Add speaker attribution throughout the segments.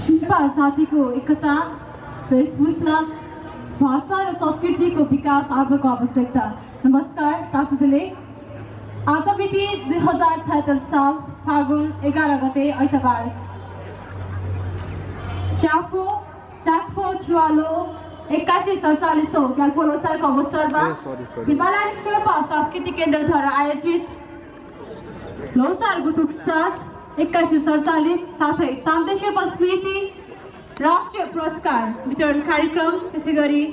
Speaker 1: शिल्पा जातिको एकता, वेशभूषा, भाषा र संस्कृतिको विकास आजको आवश्यकता। नमस्कार प्रासदले, आज मिति 2076 साल फागुन 11 गते आइतबार चाफो छुवालो 8147औं ग्याल्पो लोसारको अवसरमा हिमालयन शेर्पा सांस्कृतिक केन्द्रद्वारा आयोजित लोसार गुथुक साज 8147 साथै साम्ते शेर्पा स्मृति राष्ट्रिय पुरस्कार वितरण कार्यक्रम, त्यसै गरी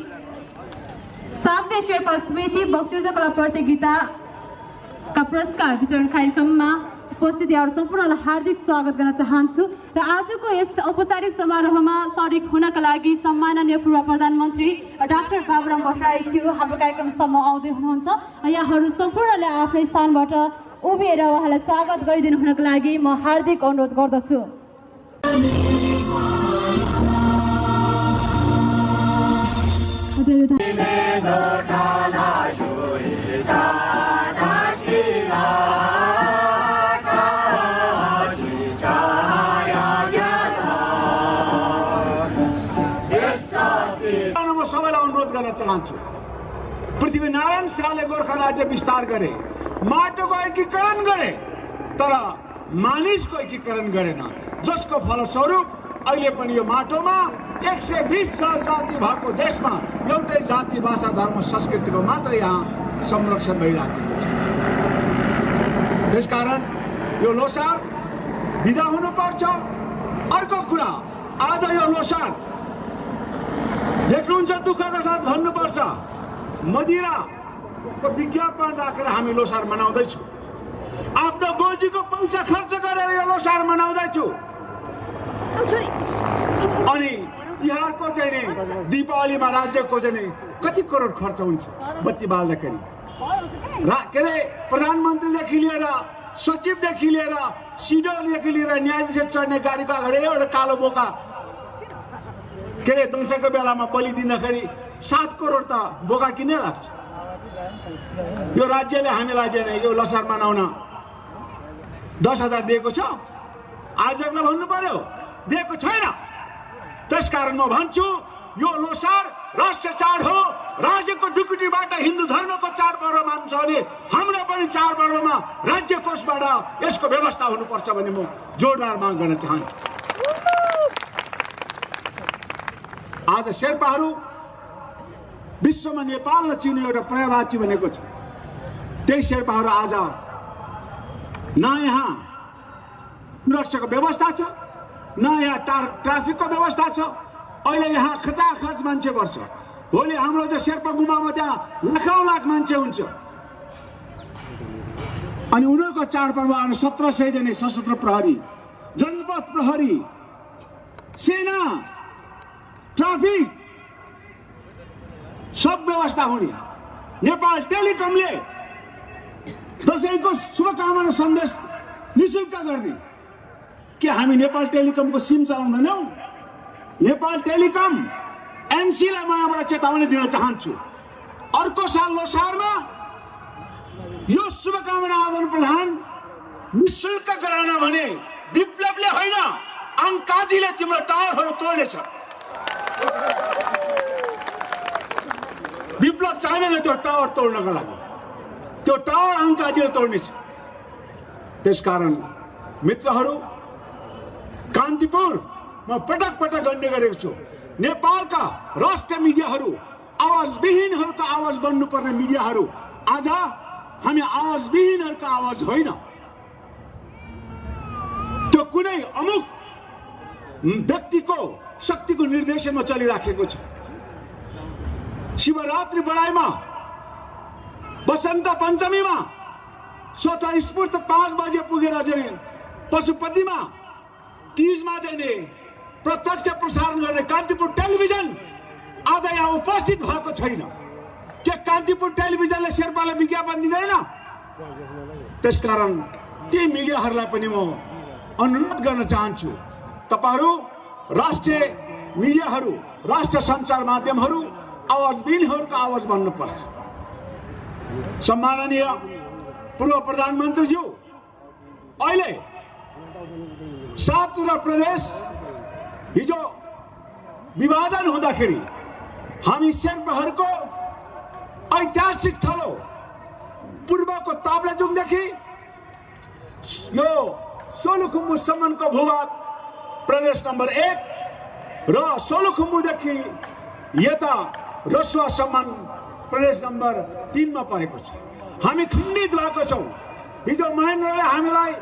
Speaker 1: साम्ते शेर्पा स्मृति वक्तृत्व कला प्रतियोगिताका पुरस्कार वितरण कार्यक्रममा उपस्थित यहाँहरू सम्पूर्णलाई हार्दिक स्वागत गर्न चाहन्छु र आजको यस औपचारिक समारोहमा सरिक हुनका लागि सम्माननीय पूर्व प्रधानमन्त्री डाक्टर बाबुराम भट्टराईज्यू हाम्रो कार्यक्रमसम्म आउँदै हुनुहुन्छ। यहाँहरू सम्पूर्णले आफ्नो स्थानबाट उभिएर उहाँलाई स्वागत गरिदिनु हुनको लागि म हार्दिक अनुरोध गर्दछु।
Speaker 2: सबैलाई अनुरोध गर्न चाहन्छु, पृथ्वीनारायण शाहले गोर्खा राज्य विस्तार गरे, माटोको एकीकरण गरे, तर मानिसको एकीकरण गरेन, जसको फलस्वरूप अहिले पनि यो माटोमा 120 जाति भएको देशमा एउटै जाति, भाषा, धर्म, संस्कृतिको मात्र यहाँ संरक्षण भइराखेको छ। त्यसकारण यो लोसार बिदा हुनुपर्छ। अर्को कुरा, आज यो लोसार देख्नुहुन्छ, दुःखका साथ भन्नुपर्छ, मदिराको विज्ञापन राखेर हामी लोसार मनाउँदैछौँ। आफ्नो गोजीको पैसा खर्च गरेर यो लोसार मनाउँदैछु। अनि तिहारको चाहिँ नि, दीपावलीमा राज्यको चाहिँ नि कति करोड खर्च हुन्छ बत्ती बाल्दाखेरि। के अरे प्रधानमन्त्रीदेखि लिएर, सचिवदेखि लिएर, सिडरदेखि लिएर न्यायाधीश चढ्ने गाडीको अगाडि एउटा कालो बोका के अरे दसैँको बेलामा बलि दिँदाखेरि 7 करोड त बोका किन्नै लाग्छ। यो राज्यले हामीलाई चाहिँ यो लोसार मनाउन 10,000 दिएको छ, आयोजकलाई भन्नु पर्यो, दिएको छैन। त्यसकारण म भन्छु, यो लोसार राष्ट्रिय चाड हो। राज्यको ढुकुटीबाट हिन्दू धर्मको चाडपर्व मान्छ भने हाम्रो पनि चाडपर्वमा राज्य कोषबाट यसको व्यवस्था हुनुपर्छ भन्ने म जोरदार माग गर्न चाहन्छु। आज शेर्पाहरू विश्वमा नेपाललाई चिन्ने एउटा पर्यायवाची बनेको छ। त्यही शेर्पाहरू आज न यहाँ सुरक्षाको व्यवस्था छ, न यहाँ ट्राफिकको व्यवस्था छ। अहिले यहाँ खचाखच मान्छे बस्छ, भोलि हाम्रो चाहिँ शेर्पा गुम्बामा त्यहाँ लाखौँ लाख मान्छे हुन्छ। अनि उनीहरूको चाडपर्व आएर 1700 जना सशस्त्र प्रहरी, जनपद प्रहरी, सेना, ट्राफिक सब व्यवस्था हुने। नेपाल टेलिकमले दसैँको शुभकामना सन्देश निःशुल्क गर्ने। के हामी नेपाल टेलिकमको सिम चलाउँदैनौँ? नेपाल टेलिकम एनसीलाई म यहाँबाट चेतावनी दिन चाहन्छु, अर्को साल लोसारमा यो शुभकामना आदान प्रदान निःशुल्क गराएन भने विप्लवले होइन, अङ्काजीले तिम्रो टावरहरू तोड्नेछ। विप्लव चाहिँदैन त्यो टावर तोड्नको लागि, त्यो टावर अङ्काजीले तोड्नेछ। त्यसकारण मित्रहरू, कान्तिपुर म पटक पटक गन्ने गरेको छु, नेपालका राष्ट्रिय मिडियाहरू, आवाजविहीनहरूको आवाज बन्नुपर्ने मिडियाहरू, आज हामी आवाजविहीनहरूको आवाज होइन। त्यो कुनै अमुक व्यक्तिको शक्तिको निर्देशनमा चलिराखेको छ। शिवरात्रि बढाइमा, वसन्त पञ्चमीमा स्वतःस्फूर्त 5 बजे पुगेर चाहिँ पशुपतिमा, तीजमा चाहिँ प्रत्यक्ष प्रसारण गर्ने कान्तिपुर टेलिभिजन आज यहाँ उपस्थित भएको छैन। के कान्तिपुर टेलिभिजनले शेर्पालाई विज्ञापन दिँदैन? त्यसकारण ती मिडियाहरूलाई पनि म अनुरोध गर्न चाहन्छु, तपाईहरू राष्ट्रिय मिडियाहरू, राष्ट्रिय सञ्चार माध्यमहरू आवाजविहीनहरूको आवाज बन्नुपर्छ। सम्माननीय पूर्व प्रधानमन्त्रीज्यू अहिले 7 प्रदेश हिजो विभाजन हुँदाखेरि हामी शेर्पाहरूको ऐतिहासिक थलो पूर्वको ताप्लेजुङदेखि यो सोलुखुम्बुसम्मको भूभाग प्रदेश नम्बर 1 र सोलुखुम्बुदेखि यता रसुवासम्म प्रदेश नम्बर 3 मा परेको छ। हामी खण्डित भएको छौँ। हिजो महेन्द्रले हामीलाई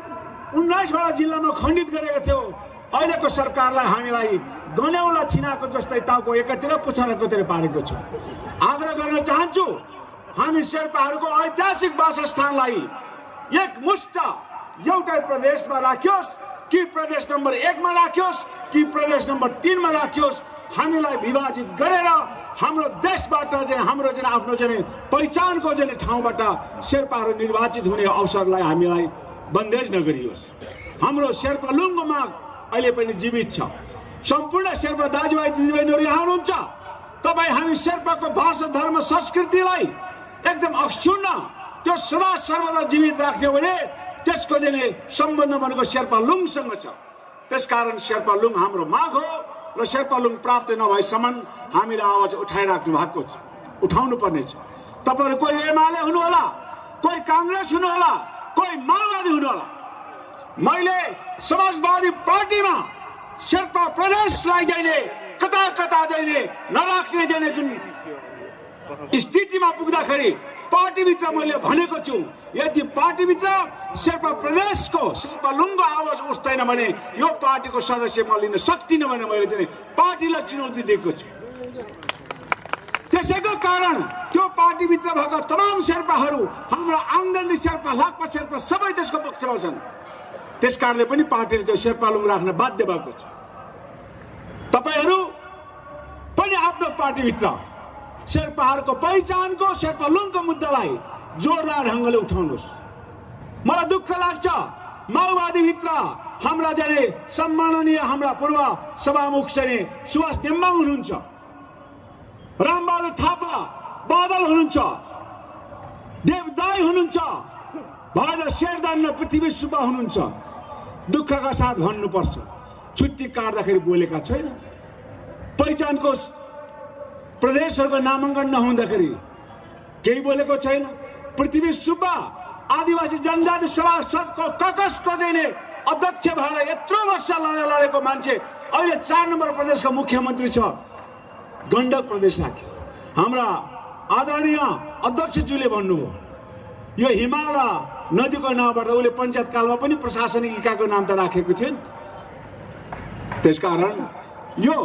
Speaker 2: 19वटा जिल्लामा खण्डित गरेको थियो। अहिलेको सरकारलाई हामीलाई गन्यौला छिनाको जस्तै टाउको एकातिर पुछार एकातिर पारेको छ। आग्रह गर्न चाहन्छु, हामी शेर्पाहरूको ऐतिहासिक वासस्थानलाई एकमुष्ट एउटै प्रदेशमा राखियोस् कि प्रदेश नम्बर 1 मा राखियोस् कि प्रदेश नम्बर 3 मा राखियोस्, हामीलाई विभाजित गरेर हाम्रो देशबाट चाहिँ हाम्रो चाहिँ आफ्नो चाहिँ पहिचानको चाहिँ ठाउँबाट शेर्पाहरू निर्वाचित हुने अवसरलाई हामीलाई बन्देज नगरियोस्। हाम्रो शेर्पा लुङको माग अहिले पनि जीवित छ। सम्पूर्ण शेर्पा दाजुभाइ दिदीबहिनीहरू यहाँ हुनुहुन्छ। तपाईँ हामी शेर्पाको भाषा धर्म संस्कृतिलाई एकदम अक्षुण्ण त्यो सदा सर्वदा जीवित राख्थ्यो भने त्यसको चाहिँ सम्बन्ध भनेको शेर्पा लुङसँग छ। त्यसकारण शेर्पा लुङ हाम्रो माग हो र शेर्पा लुङ प्राप्त नभएसम्म हामीले आवाज उठाइराख्नु भएको छ, उठाउनु पर्नेछ। तपाईँहरू कोही एमाले हुनुहोला, कोही काङ्ग्रेस हुनुहोला, कोही माओवादी हुनुहोला। मैले समाजवादी पार्टीमा शेर्पा प्रदेशलाई जहिले कता कता जहिले नराख्ने जहिले जुन स्थितिमा पुग्दाखेरि पार्टीभित्र मैले भनेको छु, यदि पार्टीभित्र शेर्पा प्रदेशको शेर्पा लुङको आवाज उठ्दैन भने यो पार्टीको सदस्य म लिन सक्दिनँ भने मैले चाहिँ पार्टीलाई चुनौती दिएको छु। त्यसैको कारण त्यो पार्टीभित्र भएका तमाम शेर्पाहरू हाम्रो आङ्गन शेर्पा लाक्पा शेर्पा सबै त्यसको पक्षमा छन्। त्यसकारणले पनि पार्टीले त्यो शेर्पा लुङ राख्न बाध्य भएको छ। तपाईहरू पनि आफ्नो पार्टीभित्र शेर्पाहरूको पहिचानको शेर्पा लुङको मुद्दालाई जोरदार ढङ्गले उठाउनुहोस्। मलाई दुःख लाग्छ, माओवादीभित्र हाम्रा जाने सम्माननीय हाम्रा पूर्व सभामुख चाहिँ सुभाष नेम्बाङ हुनुहुन्छ, रामबहादुर थापा बादल हुनुहुन्छ, देवदाई हुनुहुन्छ, भएर शेरदान र पृथ्वी सुब्बा हुनुहुन्छ। दुःखका साथ भन्नुपर्छ, छुट्टी काट्दाखेरि बोलेका छैन। पहिचानको प्रदेशहरूको नामाङ्कन नहुँदाखेरि केही बोलेको छैन। पृथ्वी सुब्बा आदिवासी जनजाति सभाको ककसको चाहिँ अध्यक्ष भएर यत्रो वर्ष लडेको मान्छे अहिले 4 नम्बर प्रदेशको मुख्यमन्त्री छ। गण्डक प्रदेश राख्यो। हाम्रा आदरणीय अध्यक्षज्यूले भन्नुभयो यो हिमाल नदीको नामबाट उसले पञ्चायत कालमा पनि प्रशासनिक इकाइको नाम त राखेको थियो नि। त्यसकारण यो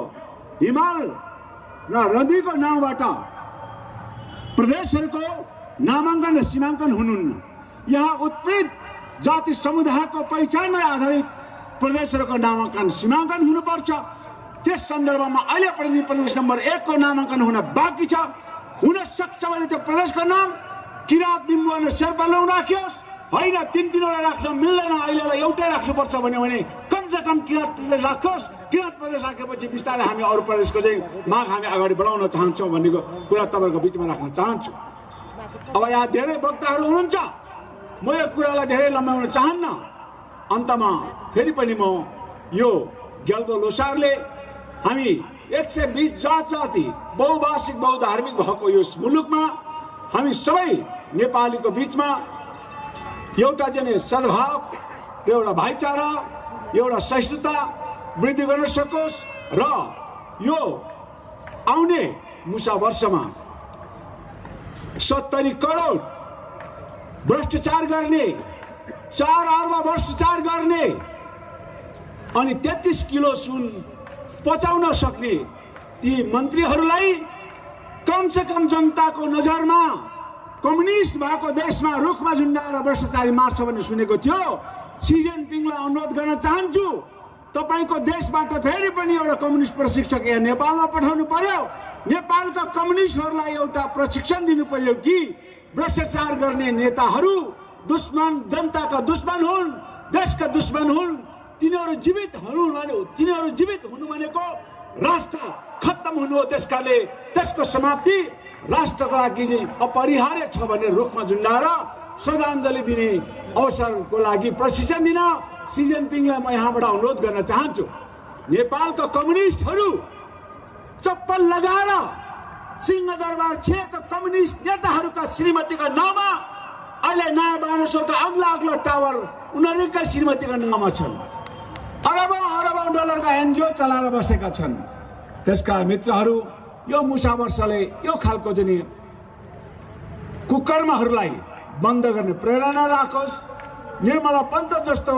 Speaker 2: हिमाल र नदीको नामबाट प्रदेशहरूको नामाङ्कन र सीमाङ्कन हुनुहुन्न। यहाँ उत्पीडित जाति समुदायको पहिचानमा आधारित प्रदेशहरूको नामाङ्कन सीमाङ्कन हुनुपर्छ। त्यस सन्दर्भमा अहिले प्रदेश नम्बर 1 को नामाङ्कन हुन बाँकी छ। हुन सक्छ भने त्यो प्रदेशको नाम किराँत लिम्बू अनि शेर्पा लुङ राखियोस्। होइन 3-3वटा राख्न मिल्दैन, अहिलेलाई एउटै राख्नुपर्छ भने कमसेकम किराँत प्रदेश राखोस्। किराँत प्रदेश राखेपछि बिस्तारै हामी अरू प्रदेशको चाहिँ माग हामी अगाडि बढाउन चाहन्छौँ भन्नेको कुरा तपाईँहरूको बिचमा राख्न चाहन्छु। अब यहाँ धेरै वक्ताहरू हुनुहुन्छ, म यो कुरालाई धेरै लम्ब्याउन चाहन्न। अन्तमा फेरि पनि म यो ग्याल्बो लोसारले हामी 120 जाति बहुभाषिक बहुधार्मिक भएको यो मुलुकमा हामी सबै नेपालीको बिचमा एउटा चाहिँ सद्भाव र एउटा भाइचारा एउटा सहिष्णुता वृद्धि गर्न सकोस् र यो आउने मुसा वर्षमा 70 करोड भ्रष्टाचार गर्ने, 4 अर्ब भ्रष्टाचार गर्ने अनि 33 किलो सुन पचाउन सक्ने ती मन्त्रीहरूलाई कमसे कम जनताको नजरमा कम्युनिस्ट भएको देशमा रुखमा झुन्डाएर भ्रष्टाचारी मार्छ भन्ने सुनेको थियो। सी जिनपिङलाई अनुरोध गर्न चाहन्छु, तपाईको देशबाट फेरि पनि एउटा कम्युनिस्ट प्रशिक्षक यहाँ नेपालमा पठाउनु पर्यो। नेपालका कम्युनिस्टहरूलाई एउटा प्रशिक्षण दिनु पर्यो कि भ्रष्टाचार गर्ने नेताहरू दुश्मन, जनताका दुश्मन हुन्, देशका दुश्मन हुन्। तिनीहरू जीवित हुनु भनेको राष्ट्र खत्तम हुनु हो। त्यसकारणले त्यसको समाप्ति राष्ट्रको लागि चाहिँ अपरिहार्य छ भने रुखमा झुन्डाएर श्रद्धाञ्जली दिने अवसरको लागि प्रशिक्षण दिन सी जिनपिङलाई म यहाँबाट अनुरोध गर्न चाहन्छु, नेपालका कम्युनिस्टहरू चप्पल लगाएर सिंहदरबार क्षेत्रका कम्युनिस्ट नेताहरूका श्रीमतीका नाममा अहिले नयाँ बानेश्वरका अग्ला टावर उनीहरूकै श्रीमतीका नाममा छन्। अरबौं डलरका एनजिओ चलाएर बसेका छन्। त्यसका मित्रहरू, यो मुसा वर्षले यो खालको चाहिँ कुकर्महरूलाई बन्द गर्ने प्रेरणा राखोस्। निर्मला पन्त जस्तो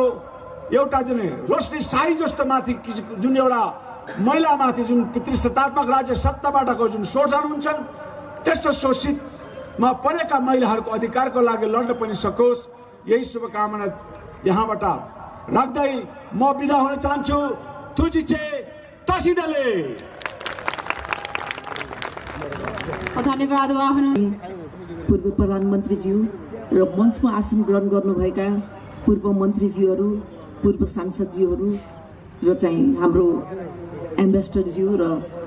Speaker 2: एउटा चाहिँ रोशनी शाही जस्तो माथि जुन एउटा महिलामाथि जुन पितृसत्तात्मक राज्य सत्ताबाटको जुन शोषण हुन्छन्, त्यस्तो शोषितमा परेका महिलाहरूको अधिकारको लागि लड्न पनि सकोस्। यही शुभकामना यहाँबाट राख्दै म बिदा हुन चाहन्छु। तुजिचे तसिदले
Speaker 1: धन्यवाद।
Speaker 3: पूर्व प्रधानमन्त्रीज्यू र मञ्चमा आसन ग्रहण गर्नुभएका पूर्व मन्त्रीज्यूहरू, पूर्व सांसदज्यूहरू र चाहिँ हाम्रो एम्बेसडरज्यू र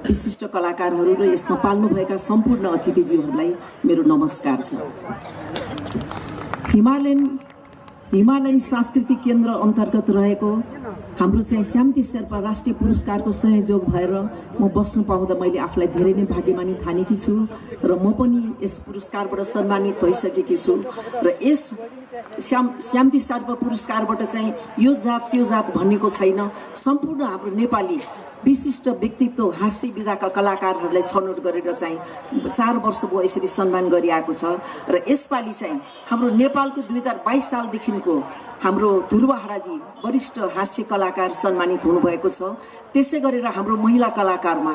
Speaker 3: विशिष्ट कलाकारहरू र यसमा पाल्नुभएका सम्पूर्ण अतिथिज्यूहरूलाई मेरो नमस्कार छ। हिमालयन सांस्कृतिक केन्द्र अन्तर्गत रहेको हाम्रो चाहिँ श्यामती शेर्पा राष्ट्रिय पुरस्कारको संयोजक भएर म बस्नु पाउँदा मैले आफूलाई धेरै नै भाग्यमानी ठानेकी छु र म पनि यस पुरस्कारबाट सम्मानित भइसकेकी छु। र यस श्यामती शेर्पा पुरस्कारबाट चाहिँ यो जात त्यो जात भन्नेको छैन, सम्पूर्ण हाम्रो नेपाली विशिष्ट व्यक्तित्व हाँस्य विधाका कलाकारहरूलाई छनौट गरेर चाहिँ 4 वर्ष भयो यसरी सम्मान गरिएको छ। र यसपालि चाहिँ हाम्रो नेपालको 2022 सालदेखिको हाम्रो ध्रुव हाडाजी वरिष्ठ हास्य कलाकार सम्मानित हुनुभएको छ। त्यसै गरेर हाम्रो महिला कलाकारमा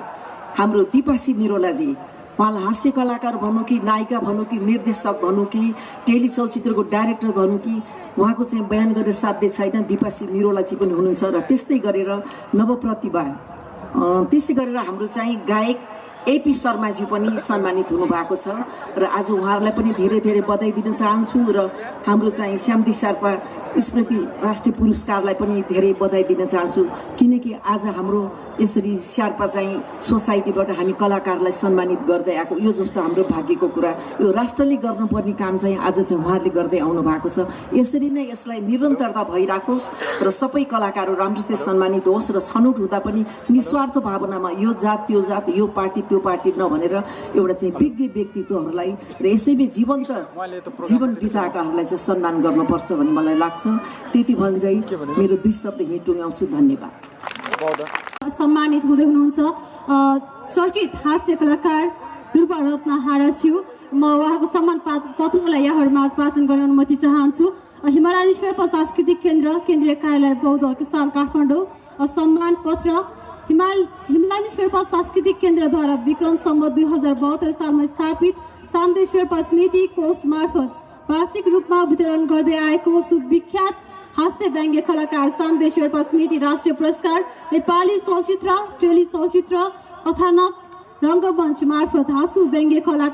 Speaker 3: हाम्रो दिपासी निरोलाजी, उहाँलाई हास्य कलाकार भनौँ कि नायिका भनौँ कि निर्देशक भनौँ कि टेली चलचित्रको डाइरेक्टर भनौँ कि उहाँको चाहिँ बयान गरेर साध्य छैन। दिपासी निरोलाजी पनि हुनुहुन्छ र त्यस्तै गरेर नवप्रतिभा, त्यसै गरेर हाम्रो चाहिँ गायक एपी शर्माजी पनि सम्मानित हुनुभएको छ र आज उहाँहरूलाई पनि धेरै धेरै बधाई दिन चाहन्छु र हाम्रो चाहिँ श्यामती शेर्पा स्मृति राष्ट्रिय पुरस्कारलाई पनि धेरै बधाई दिन चाहन्छु, किनकि आज हाम्रो यसरी शेर्पा चाहिँ सोसाइटीबाट हामी कलाकारलाई सम्मानित गर्दै आएको यो जस्तो हाम्रो भाग्यको कुरा, यो राष्ट्रले गर्नुपर्ने काम चाहिँ आज चाहिँ उहाँहरूले गर्दै आउनु भएको छ। यसरी नै यसलाई निरन्तरता भइराखोस् र सबै कलाकारहरू राम्रोसित सम्मानित होस् र छनौट हुँदा पनि निस्वार्थ भावनामा यो जात त्यो जात, यो पार्टी त्यो पार्टी नभनेर एउटा चाहिँ विज्ञ व्यक्तित्वहरूलाई र यसैले जीवन बिताएकाहरूलाई चाहिँ सम्मान गर्नुपर्छ भन्ने मलाई लाग्छ। त्यति भन्दै मेरो 2 शब्द यहीँ टुङ्ग्याउँछु। धन्यवाद।
Speaker 1: सम्मानित हुँदै हुनुहुन्छ चर्चित हास्य कलाकार ध्रुव रत्न हाडाज्यू। म उहाँको सम्मान पत्रलाई यहाँहरूमा वाचन गर्ने अनुमति चाहन्छु। हिमालयन शेर्पा सांस्कृतिक केन्द्र, केन्द्रीय कार्यालय बौद्ध टुसाल काठमाडौँ। सम्मान पत्र हिमालयन शेर्पा सांस्कृतिक केन्द्रद्वारा विक्रम सम्वत 2072 सालमा स्थापित सामदे शेर्पा स्मृति कोष मार्फत वार्षिक रूपमा वितरण गर्दै आएको सुविख्यात हास्य व्यङ्ग्य कलाकार सामदे शेर्पा स्मृति राष्ट्रिय पुरस्कार नेपाली चलचित्र, टेली चलचित्र, कथानक, रङ्गमञ्च मार्फत हाँसु व्यङ्ग्य कला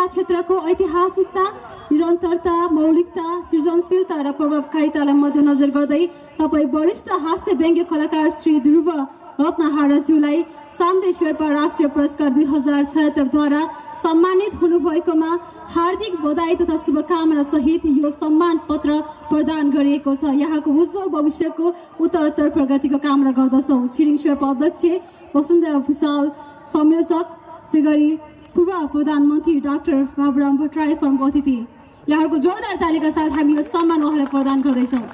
Speaker 1: क्षेत्रको ऐतिहासिकता, निरन्तरता, मौलिकता, सृजनशीलता र प्रभावकारितालाई मध्यनजर गर्दै तपाईँ वरिष्ठ हास्य व्यङ्ग्य कलाकार श्री ध्रुव रत्न हाडाज्यूलाई सामदे शेर्पा राष्ट्रिय पुरस्कार 2076 द्वारा सम्मानित हुनुभएकोमा हार्दिक बधाई तथा शुभकामना सहित यो सम्मान पत्र प्रदान गरिएको छ। यहाँको उज्जवल भविष्यको उत्तरोत्तर प्रगतिको कामना गर्दछौँ। छिरिङ शेर्पा अध्यक्ष वसुन्धरा भुसाल, संयोजक श्री गरी पूर्व प्रधानमन्त्री डाक्टर बाबुराम भट्टराई प्रमुख अतिथि, यहाँहरूको जोरदार तालिका साथ हामी यो सम्मान उहाँलाई प्रदान गर्दैछौँ।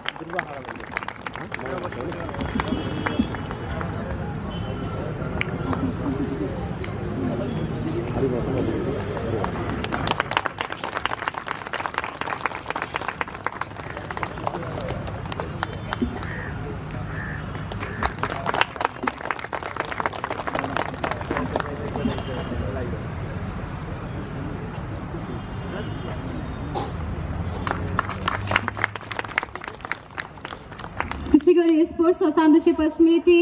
Speaker 1: स्पोर्ट्स सामदे शेर्पा स्मृति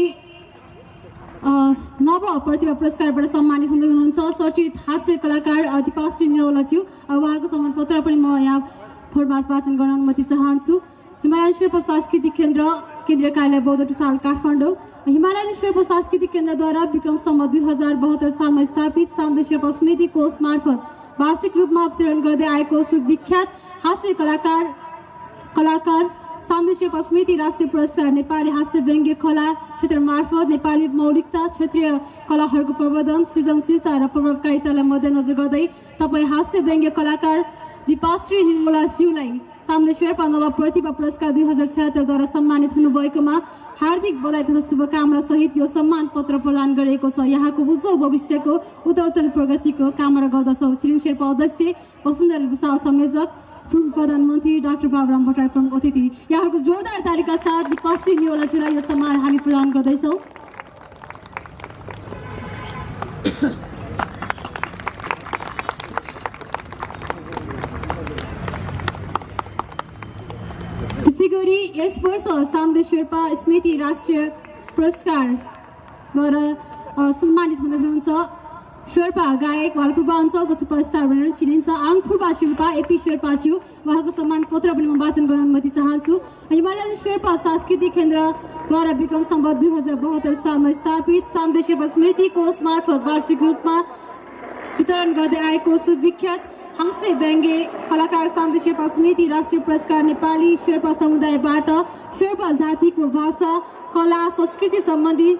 Speaker 1: नव प्रतिभा पुरस्कारबाट सम्मानित हुँदै हुनुहुन्छ चर्चित हास्य कलाकार दिपासी निरोलाज्यू। उहाँको सम्मान पत्र पनि म यहाँ फोरमास वाचन गर्न अनुमति चाहन्छु। हिमालयन शेर्पा सांस्कृतिक केन्द्र, केन्द्रीय कार्यालय बौद्ध टुसाल काठमाडौँ। हिमालयन शेर्पा सांस्कृतिक केन्द्रद्वारा विक्रम सम्वत 2072 सालमा स्थापित सामदे शेर्पा स्मृति कोष मार्फत वार्षिक रूपमा वितरण गर्दै आएको सुविख्यात हास्य कलाकार साम्य शेर्पा स्मृति राष्ट्रिय पुरस्कार नेपाली हास्य व्यङ्ग्य कला क्षेत्र मार्फत नेपाली मौलिकता क्षेत्रीय कलाहरूको प्रवर्धन सृजनशीलता र प्रभावकारितालाई मध्यनजर गर्दै तपाईँ हास्य व्यङ्ग्य कलाकार दीपाश्री निर्मला ज्यूलाई साम्य शेर्पा नव प्रतिभा पुरस्कार 2076द्वारा सम्मानित हुनुभएकोमा हार्दिक बधाई तथा शुभकामना सहित यो सम्मान पत्र प्रदान गरिएको छ। यहाँको उज्जवल भविष्यको उत्तरोत्तर प्रगतिको कामना गर्दछौँ। छिरिङ शेर्पा अध्यक्ष वसुन्धरा विशाल संयोजक पूर्व प्रधानमन्त्री डाक्टर बाबुराम भट्टराई प्रमुख अतिथि यहाँहरूको जोरदार तालिका साथ दीपाश्री निर्मला ज्यूलाई यो सम्मान हामी प्रदान गर्दैछौँ। त्यसैगरी यस वर्ष साम्य शेर्पा स्मृति राष्ट्रिय पुरस्कारद्वारा सम्मानित हुनुहुन्छ शेर्पा गायक वालपुर्पा अञ्चलको सुपरस्टार भनेर चिनिन्छ आङफुर्पा शेर्पा एपी शेर्पा ज्यू। उहाँको सम्मान पत्र पनि म वाचन गर्न अनुमति चाहन्छु। हिमालयन शेर्पा सांस्कृतिक केन्द्रद्वारा विक्रम सम्वत 2072 सालमा स्थापित साम्य शेर्पा स्मृति कोष मार्फत वार्षिक रूपमा वितरण गर्दै आएको सुविख्यात हास्य व्यङ्ग्य कलाकार साम्य शेर्पा स्मृति राष्ट्रिय पुरस्कार नेपाली शेर्पा समुदायबाट शेर्पा जातिको भाषा कला संस्कृति सम्बन्धी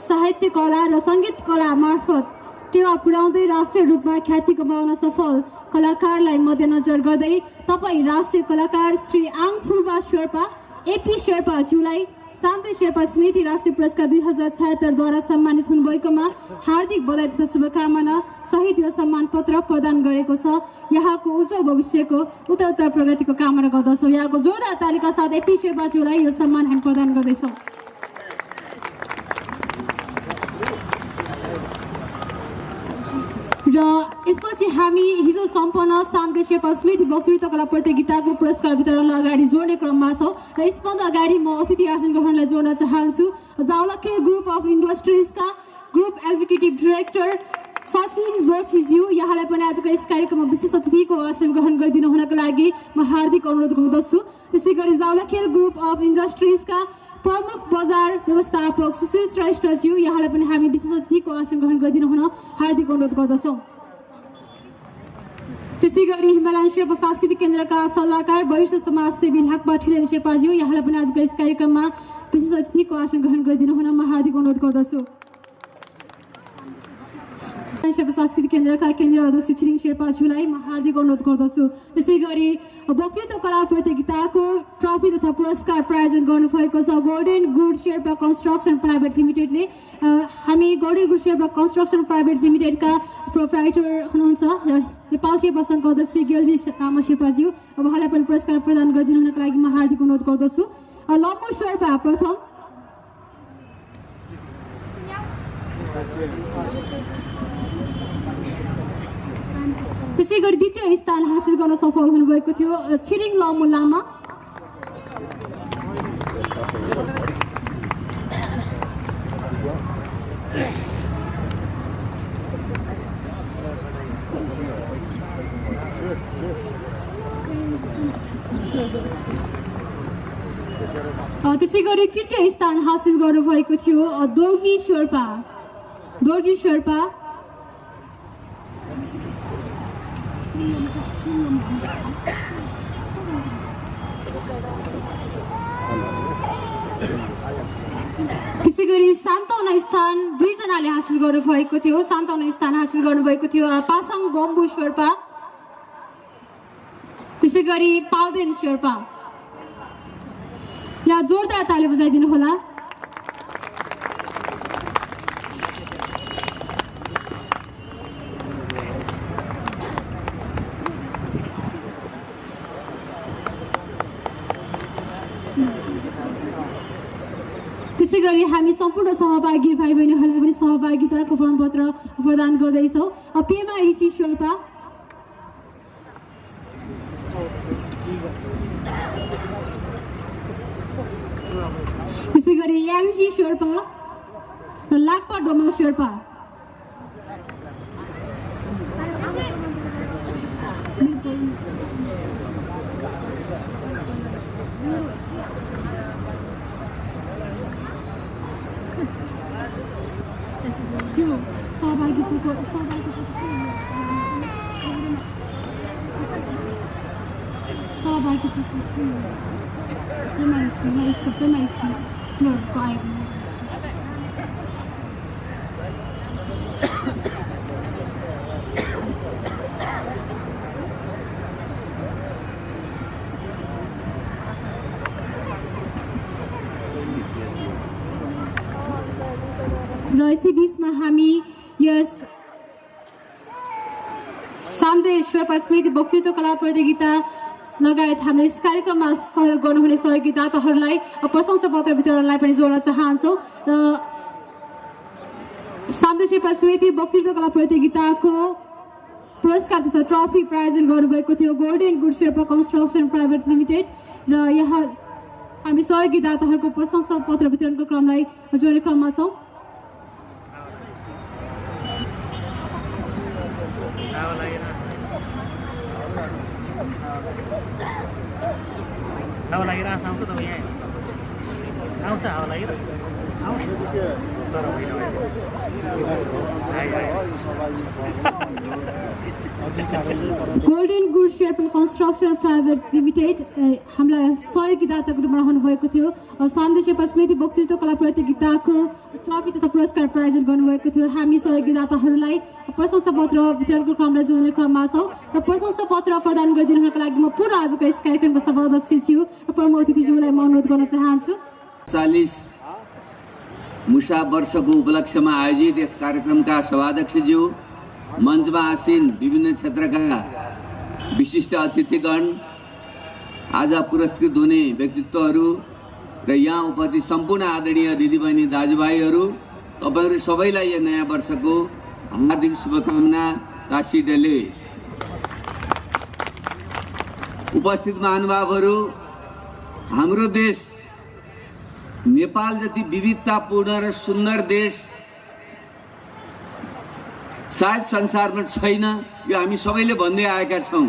Speaker 1: साहित्य कला र सङ्गीत कला मार्फत टेवा पुर्याउँदै राष्ट्रिय रूपमा ख्याति कमाउन सफल कलाकारलाई मध्यनजर गर्दै तपाईँ राष्ट्रिय कलाकार श्री आङफुर्पा शेर्पा एपी शेर्पा ज्यूलाई साम्य शेर्पा स्मृति राष्ट्रिय पुरस्कार 2076द्वारा सम्मानित हुनुभएकोमा हार्दिक बधाई तथा शुभकामना सहित यो सम्मान पत्र प्रदान गरेको छ। यहाँको उज्जवल भविष्यको उत्तरोत्तर प्रगतिको कामना गर्दछौँ। यहाँको जोरदार तालिका साथ एपी शेर्पा ज्यूलाई यो सम्मान हामी प्रदान गर्दैछौँ। र यसपछि हामी हिजो सम्पन्न साम्य शेर्पा स्मृति वक्तृत्व कला प्रतियोगिताको पुरस्कार वितरणलाई अगाडि जोड्ने क्रममा छौँ र यसभन्दा अगाडि म अतिथि आसन ग्रहणलाई जोड्न चाहन्छु। जावलाखेल ग्रुप अफ इन्डस्ट्रिजका ग्रुप एक्जिक्युटिभ डिरेक्टर सचिन जोशीज्यू यहाँलाई पनि आजको यस कार्यक्रममा विशेष अतिथिको आसन ग्रहण गरिदिनु हुनको लागि म हार्दिक अनुरोध गर्दछु। त्यसै गरी जावलाखेल ग्रुप अफ इन्डस्ट्रिजका प्रमुख बजार व्यवस्थापक सुशील श्रेष्ठज्यू यहाँलाई पनि हामी विशेष अतिथिको आसन ग्रहण गरिदिनु हुन हार्दिक अनुरोध गर्दछौँ। त्यसै गरी हिमालयन शेर्पा सांस्कृतिक केन्द्रका सल्लाहकार वरिष्ठ समाजसेवी लाक्पा ठिलेन शेर्पाज्यू यहाँलाई पनि आजको यस कार्यक्रममा विशेष अतिथिको आसन ग्रहण गरिदिनु हुन म हार्दिक अनुरोध गर्दछु। शेर्पा सांस्कृतिक केन्द्रका केन्द्रीय अध्यक्ष छिरिङ शेर्पाज्यूलाई म हार्दिक अनुरोध गर्दछु। त्यसै गरी वक्तृत्व कला प्रतियोगिताको ट्रफी तथा पुरस्कार प्रायोजन गर्नुभएको छ golden good Sherpa construction private लिमिटेडले। हामी golden good Sherpa construction private लिमिटेडका प्रोप्राइटर हुनुहुन्छ नेपाल शेर्पा सङ्घको अध्यक्ष गेलजी लामा शेर्पाज्यू। उहाँलाई पनि पुरस्कार प्रदान गरिदिनु हुनको लागि म हार्दिक अनुरोध गर्दछु। लम्बु शेर्पा प्रथम त्यसै गरी द्वितीय स्थान हासिल गर्न सफल हुनुभएको थियो छिरिङ लम्बु लामा। त्यसै गरी तृतीय स्थान हासिल गर्नुभएको थियो दोर्जी शेर्पा। त्यसै गरी 57 स्थान दुईजनाले हासिल गर्नुभएको थियो। 57 स्थान हासिल गर्नुभएको थियो पासाङ गम्बु शेर्पा त्यसै गरी पाल्देन शेर्पा। यहाँ जोरदार ताली बजाइदिनु होला। त्यसै गरी हामी सम्पूर्ण सहभागी भाइ बहिनीहरूलाई पनि सहभागिताको प्रमाणपत्र प्रदान गर्दैछौँ। पेमा ऋषि शेर्पा त्यसै गरी याङजी शेर्पा र लाक्पा डोमा शेर्पा। सहभागिता इसको पेमाइसी फ्लोरको आएको र यसै बिचमा हामी यस सामदेव शेर्पा स्मृति वक्तृत्व कला प्रतियोगिता लगायत हामीले यस कार्यक्रममा सहयोग गर्नुहुने सहयोगी दाताहरूलाई प्रशंसा पत्र वितरणलाई पनि जोड्न चाहन्छौँ र सामदेव शेर्पा स्मृति वक्तृत्व कला प्रतियोगिताको पुरस्कार तथा ट्रफी प्रायोजन गर्नुभएको थियो golden good Sherpa construction private limited र यहाँ हामी सहयोगी दाताहरूको प्रशंसा पत्र वितरणको क्रमलाई जोड्ने क्रममा छौँ
Speaker 4: हावा लागिरहेको आउँछ त यहाँ आउँछ हावा लागिरहेको आउँछ तर
Speaker 1: golden good Sherpa construction private limited हामीलाई सहयोगी दाताको रूपमा रहनु भएको थियो सामदेव शेर्पा स्मृति वक्तृत्व कला प्रतियोगिताको ट्रफी तथा पुरस्कार प्रायोजन गर्नुभएको थियो हामी सहयोगी दाताहरूलाई प्रशंसा पत्र वितरणको क्रमलाई जोड्ने क्रममा छौँ र प्रशंसा पत्र प्रदान गरिदिनुको लागि म पुनः आजको यस कार्यक्रमको सभाध्यक्षज्यू र प्रमुख अतिथिज्यूलाई म अनुरोध गर्न चाहन्छु
Speaker 5: 40 मुसा वर्षको उपलक्ष्यमा आयोजित यस कार्यक्रमका सभाध्यक्षज्यू मञ्चमा आसीन विभिन्न क्षेत्रका विशिष्ट अतिथिगण आज पुरस्कृत हुने व्यक्तित्वहरू र यहाँ उपस्थित सम्पूर्ण आदरणीय दिदीबहिनी दाजुभाइहरू तपाईहरू सबैलाई यो नयाँ वर्षको हार्दिक शुभकामना तासी डेले उपस्थित महानुभावहरू हाम्रो देश नेपाल जति विविधतापूर्ण र सुन्दर देश सायद संसारमा छैन यो हामी सबैले भन्दै आएका छौँ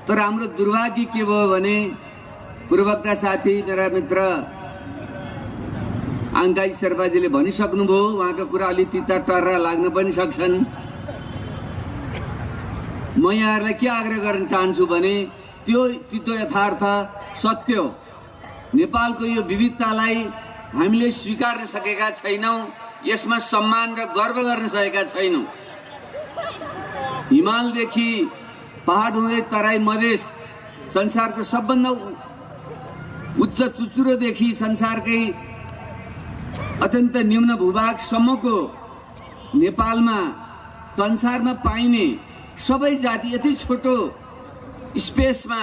Speaker 5: तर हाम्रो दुर्भाग्य के भयो भने पूर्वका साथी मेरा मित्र आङ्काई शेर्पाजीले भनिसक्नुभयो उहाँको कुरा अलि तिता टर्रा लाग्न पनि सक्छन् म यहाँहरूलाई के आग्रह गर्न चाहन्छु भने त्यो यथार्थ सत्य हो नेपालको यो विविधतालाई हामीले स्वीकार्न सकेका छैनौँ यसमा सम्मान र गर्व गर्न सकेका छैनौँ हिमालदेखि पहाड हुँदै तराई मधेस संसारको सबभन्दा उच्च चुचुरोदेखि संसारकै अत्यन्त निम्न भूभागसम्मको नेपालमा संसारमा पाइने सबै जाति यति छोटो स्पेसमा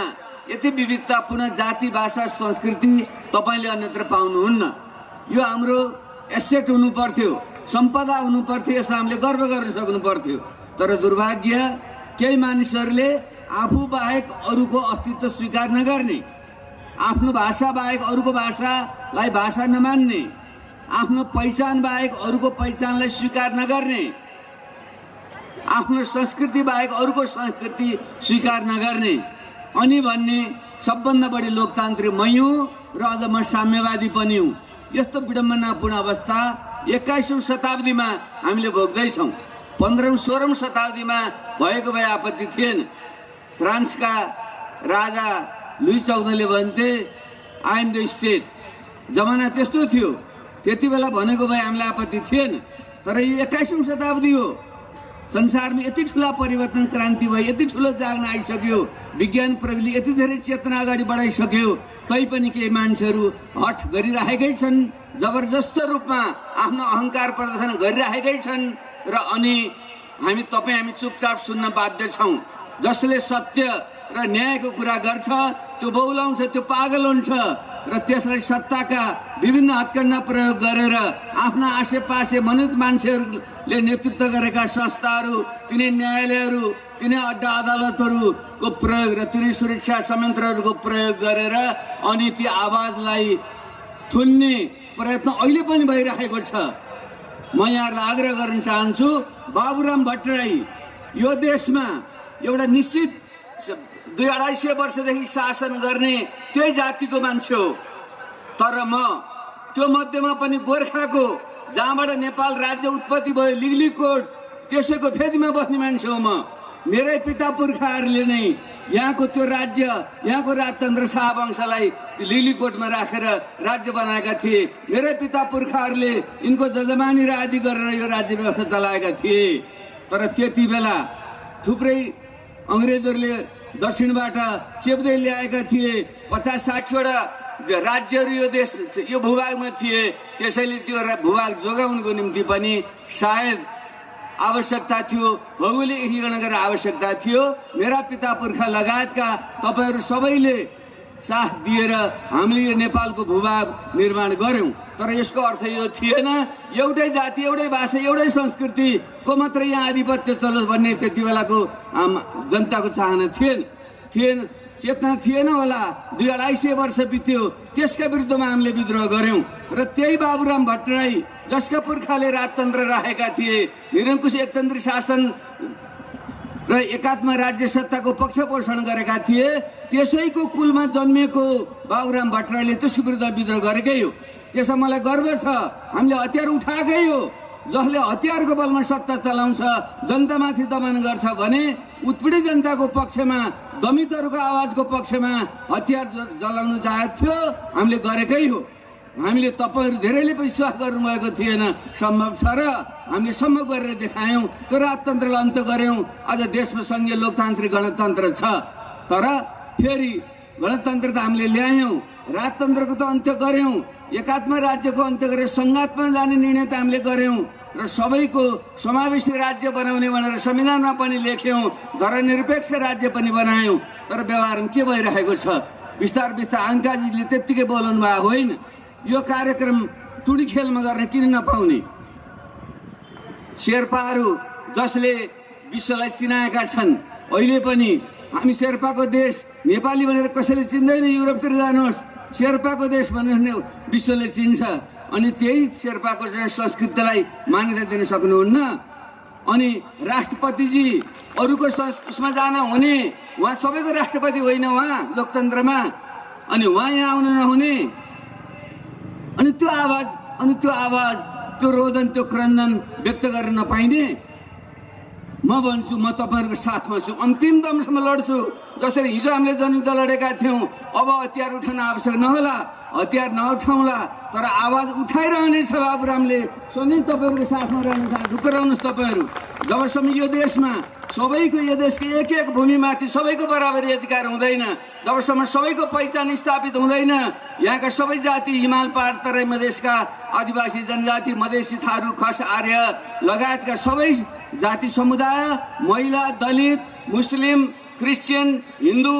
Speaker 5: यति विविधतापूर्ण जाति भाषा संस्कृति तपाईले अन्यत्र पाउनुहुन्न यो हाम्रो एसेट हुनु पर्थ्यो सम्पदा हुनु पर्थ्यो यसमा हामीले गर्व गर्न सक्नु पर्थ्यो तर दुर्भाग्य केही मानिसहरूले आफू बाहेक अरूको अस्तित्व स्वीकार नगर्ने आफ्नो भाषा बाहेक अरूको भाषालाई भाषा नमान्ने आफ्नो पहिचान बाहेक अरूको पहिचानलाई स्वीकार नगर्ने आफ्नो संस्कृति बाहेक अरूको संस्कृति स्वीकार नगर्ने अनि भन्ने सबभन्दा बढी लोकतान्त्रिक मै हुँ र अझ म साम्यवादी पनि हुँ यस्तो विडम्बनापूर्ण अवस्था 21औं शताब्दीमा हामीले भोग्दैछौँ 15औं 16औं शताब्दीमा भएको भए आपत्ति थिएन फ्रान्सका राजा लुई 14ले भन्थे आई एम द स्टेट जमाना त्यस्तो थियो त्यति बेला भनेको भए हामीलाई आपत्ति थिएन तर यो 21औं शताब्दी हो संसारमा यति ठुला परिवर्तन क्रान्ति भयो यति ठुलो जाग्न आइसक्यो विज्ञान प्रविधि यति धेरै चेतना अगाडि बढाइसक्यो तैपनि केही मान्छेहरू हठ गरिरहेकै छन् जबरजस्त रूपमा आफ्नो अहंकार प्रदर्शन गरिरहेकै छन् र अनि हामी चुपचाप सुन्न बाध्य छौं जसले सत्य र न्यायको कुरा गर्छ त्यो बौलाउँछ त्यो पागल हुन्छ र त्यसलाई सत्ताका विभिन्न हत्कण्डा प्रयोग गरेर आफ्ना आसेपासे मनुष्य मान्छेहरूले नेतृत्व गरेका संस्थाहरू तिनै न्यायालयहरू तिनै अड्डा अदालतहरूको प्रयोग र तिनै सुरक्षा संयन्त्रहरूको प्रयोग गरेर अनि ती आवाजलाई थुन्ने प्रयत्न अहिले पनि भइरहेको छ म यहाँलाई आग्रह गर्न चाहन्छु बाबुराम भट्टराई यो देशमा एउटा निश्चित 200-250 वर्षदेखि शासन गर्ने त्यही जातिको मान्छे हो तर म त्यो मध्येमा पनि गोर्खाको जहाँबाट नेपाल राज्य उत्पत्ति भयो लिगलिकोट त्यसैको फेदीमा बस्ने मान्छे हो म मेरै पिता पुर्खाहरूले नै यहाँको त्यो राज्य, यहाँको राजतन्त्र शाहवंशलाई लिलीकोटमा राखेर राज्य बनाएका थिए। मेरै पिता पुर्खाहरूले यिनको जजमानी र आदि गरेर यो राज्य व्यवस्था चलाएका थिए। तर त्यति बेला थुप्रै अङ्ग्रेजहरूले दक्षिणबाट चेप्दै ल्याएका थिए। 50-60वटा राज्यहरू यो देश, यो भूभागमा थिए। त्यसैले त्यो भूभाग जोगाउनुको निम्ति पनि सायद आवश्यकता थियो, भौगोलिक एकीकरण गरेर आवश्यकता थियो। मेरा पिता पुर्खा लगायतका तपाईँहरू सबैले साथ दिएर हामीले यो नेपालको भूभाग निर्माण गर्यौं। तर यसको अर्थ यो थिएन एउटै जाति, एउटै भाषा, एउटै संस्कृतिको मात्रै यहाँ आधिपत्य चलोस् भन्ने त्यति बेलाको जनताको चाहना थिएन, चेतना थिएन होला। 2-250 वर्ष बित्यो, त्यसका विरुद्धमा हामीले विद्रोह गर्यौं। र त्यही बाबुराम भट्टराई जसका पुर्खाले राजतन्त्र राखेका थिए, निरङ्कुश एकतन्त्री शासन र एकात्म राज्य सत्ताको पक्ष पोषण गरेका थिए, त्यसैको कुलमा जन्मिएको बाबुराम भट्टराईले त्यसको विरुद्ध विद्रोह गरेकै हो। त्यसमा मलाई गर्व छ। हामीले हतियार उठाएकै हो। जसले हतियारको बलमा सत्ता चलाउँछ, जनतामाथि दमन गर्छ भने उत्पीडित जनताको पक्षमा, दमितहरूको आवाजको पक्षमा हतियार जलाउनु चाहेको थियो, हामीले गरेकै हो। हामीले तपाईँहरू धेरैले विश्वास गर्नुभएको थिएन, सम्भव छ र हामीले सम्भव गरेर देखायौँ। त्यो राजतन्त्रलाई अन्त्य गर्यौँ। आज देशमा सङ्घीय लोकतान्त्रिक गणतन्त्र छ। तर फेरि गणतन्त्र त हामीले ल्यायौँ, राजतन्त्रको त अन्त्य गर्यौँ, एकात्म राज्यको अन्त्य गरेर सङ्घातमा जाने निर्णय त हामीले गर्यौँ र सबैको समावेशी राज्य बनाउने भनेर संविधानमा पनि लेख्यौँ, धर्मनिरपेक्ष राज्य पनि बनायौँ। तर व्यवहारमा के भइरहेको छ? बिस्तार आङ्काजीले त्यत्तिकै बोलाउनु भएको होइन। यो कार्यक्रम टुडी खेलमा गर्न किन नपाउने? शेर्पाहरू जसले विश्वलाई चिनाएका छन्, अहिले पनि हामी शेर्पाको देश, नेपाली भनेर कसैले चिन्दैन। युरोपतिर जानुहोस्, शेर्पाको देश भनेर विश्वले चिन्छ। अनि त्यही शेर्पाको संस्कृतिलाई मान्यता दिन सक्नुहुन्न। अनि राष्ट्रपतिजी अरूको उसमा जान हुने, उहाँ सबैको राष्ट्रपति होइन, उहाँ लोकतन्त्रमा, अनि उहाँ यहाँ आउनु नहुने। अनि त्यो आवाज, त्यो रोदन, त्यो क्रन्दन व्यक्त गर्न नपाइने। म भन्छु, म तपाईँहरूको साथमा छु, अन्तिम दमसम्म लड्छु। जसरी हिजो हामीले जनयुद्ध लडेका थियौँ, अब हतियार उठाउन आवश्यक नहोला, हतियार नउठाउँला, तर आवाज उठाइरहने छ। बाबुरामले सधैँ तपाईँहरूको साथमा रहन चाहन्छु। कराउनुहोस् तपाईँहरू। जबसम्म यो देशमा सबैको, यो देशको एक एक भूमिमाथि सबैको बराबरी अधिकार हुँदैन, जबसम्म सबैको पहिचान स्थापित हुँदैन, यहाँका सबै जाति, हिमाल पहाड तराई मधेसका आदिवासी जनजाति, मधेसी, थारू, खस, आर्य लगायतका सबै जाति समुदाय, महिला, दलित, मुस्लिम, क्रिस्चियन, हिन्दू,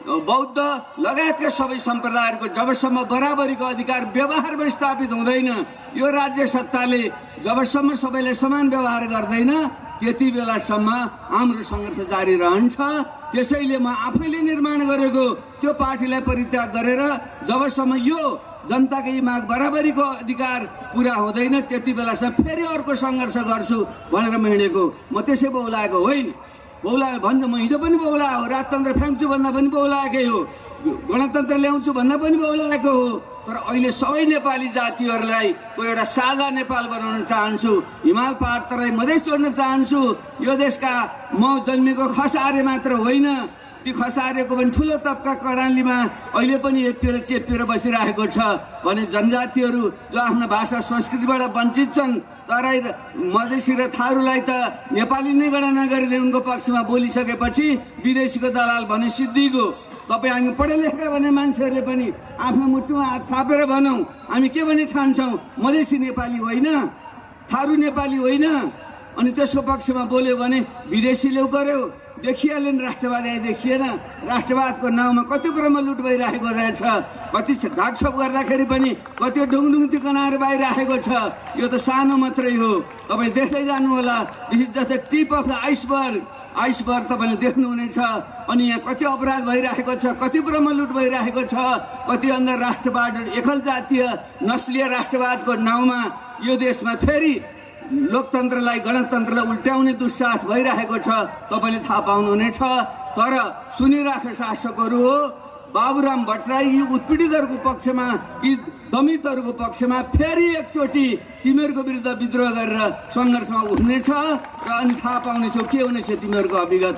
Speaker 5: बौद्ध लगायतका सबै सम्प्रदायहरूको जबसम्म बराबरीको अधिकार व्यवहारमा स्थापित हुँदैन, यो राज्य सत्ताले जबसम्म सबैलाई समान व्यवहार गर्दैन, त्यति बेलासम्म हाम्रो सङ्घर्ष जारी रहन्छ। त्यसैले म आफैले निर्माण गरेको त्यो पार्टीलाई परित्याग गरेर जबसम्म यो जनताको यी माग बराबरीको अधिकार पुरा हुँदैन, त्यति बेलासम्म फेरि अर्को सङ्घर्ष गर्छु भनेर म हिँडेको। म त्यसै बौलाएको होइन। बौलायो भन्छ, म हिजो पनि बौलायो, राजतन्त्र फ्याँक्छु भन्दा पनि बौलाएकै हो, गणतन्त्र ल्याउँछु भन्दा पनि बौलाएको हो। तर अहिले सबै नेपाली जातिहरूलाई एउटा साझा नेपाल बनाउन चाहन्छु, हिमाल पहाड तराई मधेस जोड्न चाहन्छु। यो देशका म जन्मेको खस आर्य मात्र होइन, ती खस आर्यको पनि ठुलो तबका कर्णालीमा अहिले पनि चेपिएर बसिरहेको छ भने जनजातिहरू जो आफ्नो भाषा संस्कृतिबाट वञ्चित छन्, तराई मधेसी र थारूलाई त नेपाली नै गणना गरिदिए उनको पक्षमा बोलिसकेपछि विदेशीको दलाल भने सिद्धिको। तपाईँ हामी पढे लेखेका भन्ने मान्छेहरूले पनि आफ्नो मुटुमा हात छापेर भनौँ, हामी के भने ठान्छौँ? मधेसी नेपाली होइन, थारू नेपाली होइन। अनि त्यसको पक्षमा बोल्यो भने विदेशीले गर्यो, देखिहाल्यो नि राष्ट्रवाद। यहाँ देखिएन? राष्ट्रवादको नाउँमा कति कुरामा लुट भइरहेको रहेछ, कति ढाकछोप गर्दाखेरि पनि कति ढुङढुङ्ती कनाएर बाहिराखेको छ। यो त सानो मात्रै हो, तपाईँ देख्दै जानु होला। This is just the tip of the iceberg तपाईँले देख्नुहुनेछ। अनि यहाँ कति अपराध भइरहेको छ, कति कुरामा लुट भइरहेको छ, कति अन्य राष्ट्रवाद, एकल जातीय नस्लीय राष्ट्रवादको नाउँमा यो देशमा फेरि लोकतन्त्रलाई, गणतन्त्रलाई उल्ट्याउने दुस्साहस भइरहेको छ। तपाईँले थाहा पाउनुहुनेछ। तर सुनिराखे शासकहरू हो, बाबुराम भट्टराई यी उत्पीडितहरूको पक्षमा, यी दमितहरूको पक्षमा फेरि एकचोटि तिमीहरूको विरुद्ध विद्रोह गरेर सङ्घर्षमा उठ्नेछ र अनि थाहा पाउनेछौ के हुनेछ तिमीहरूको अभिगत।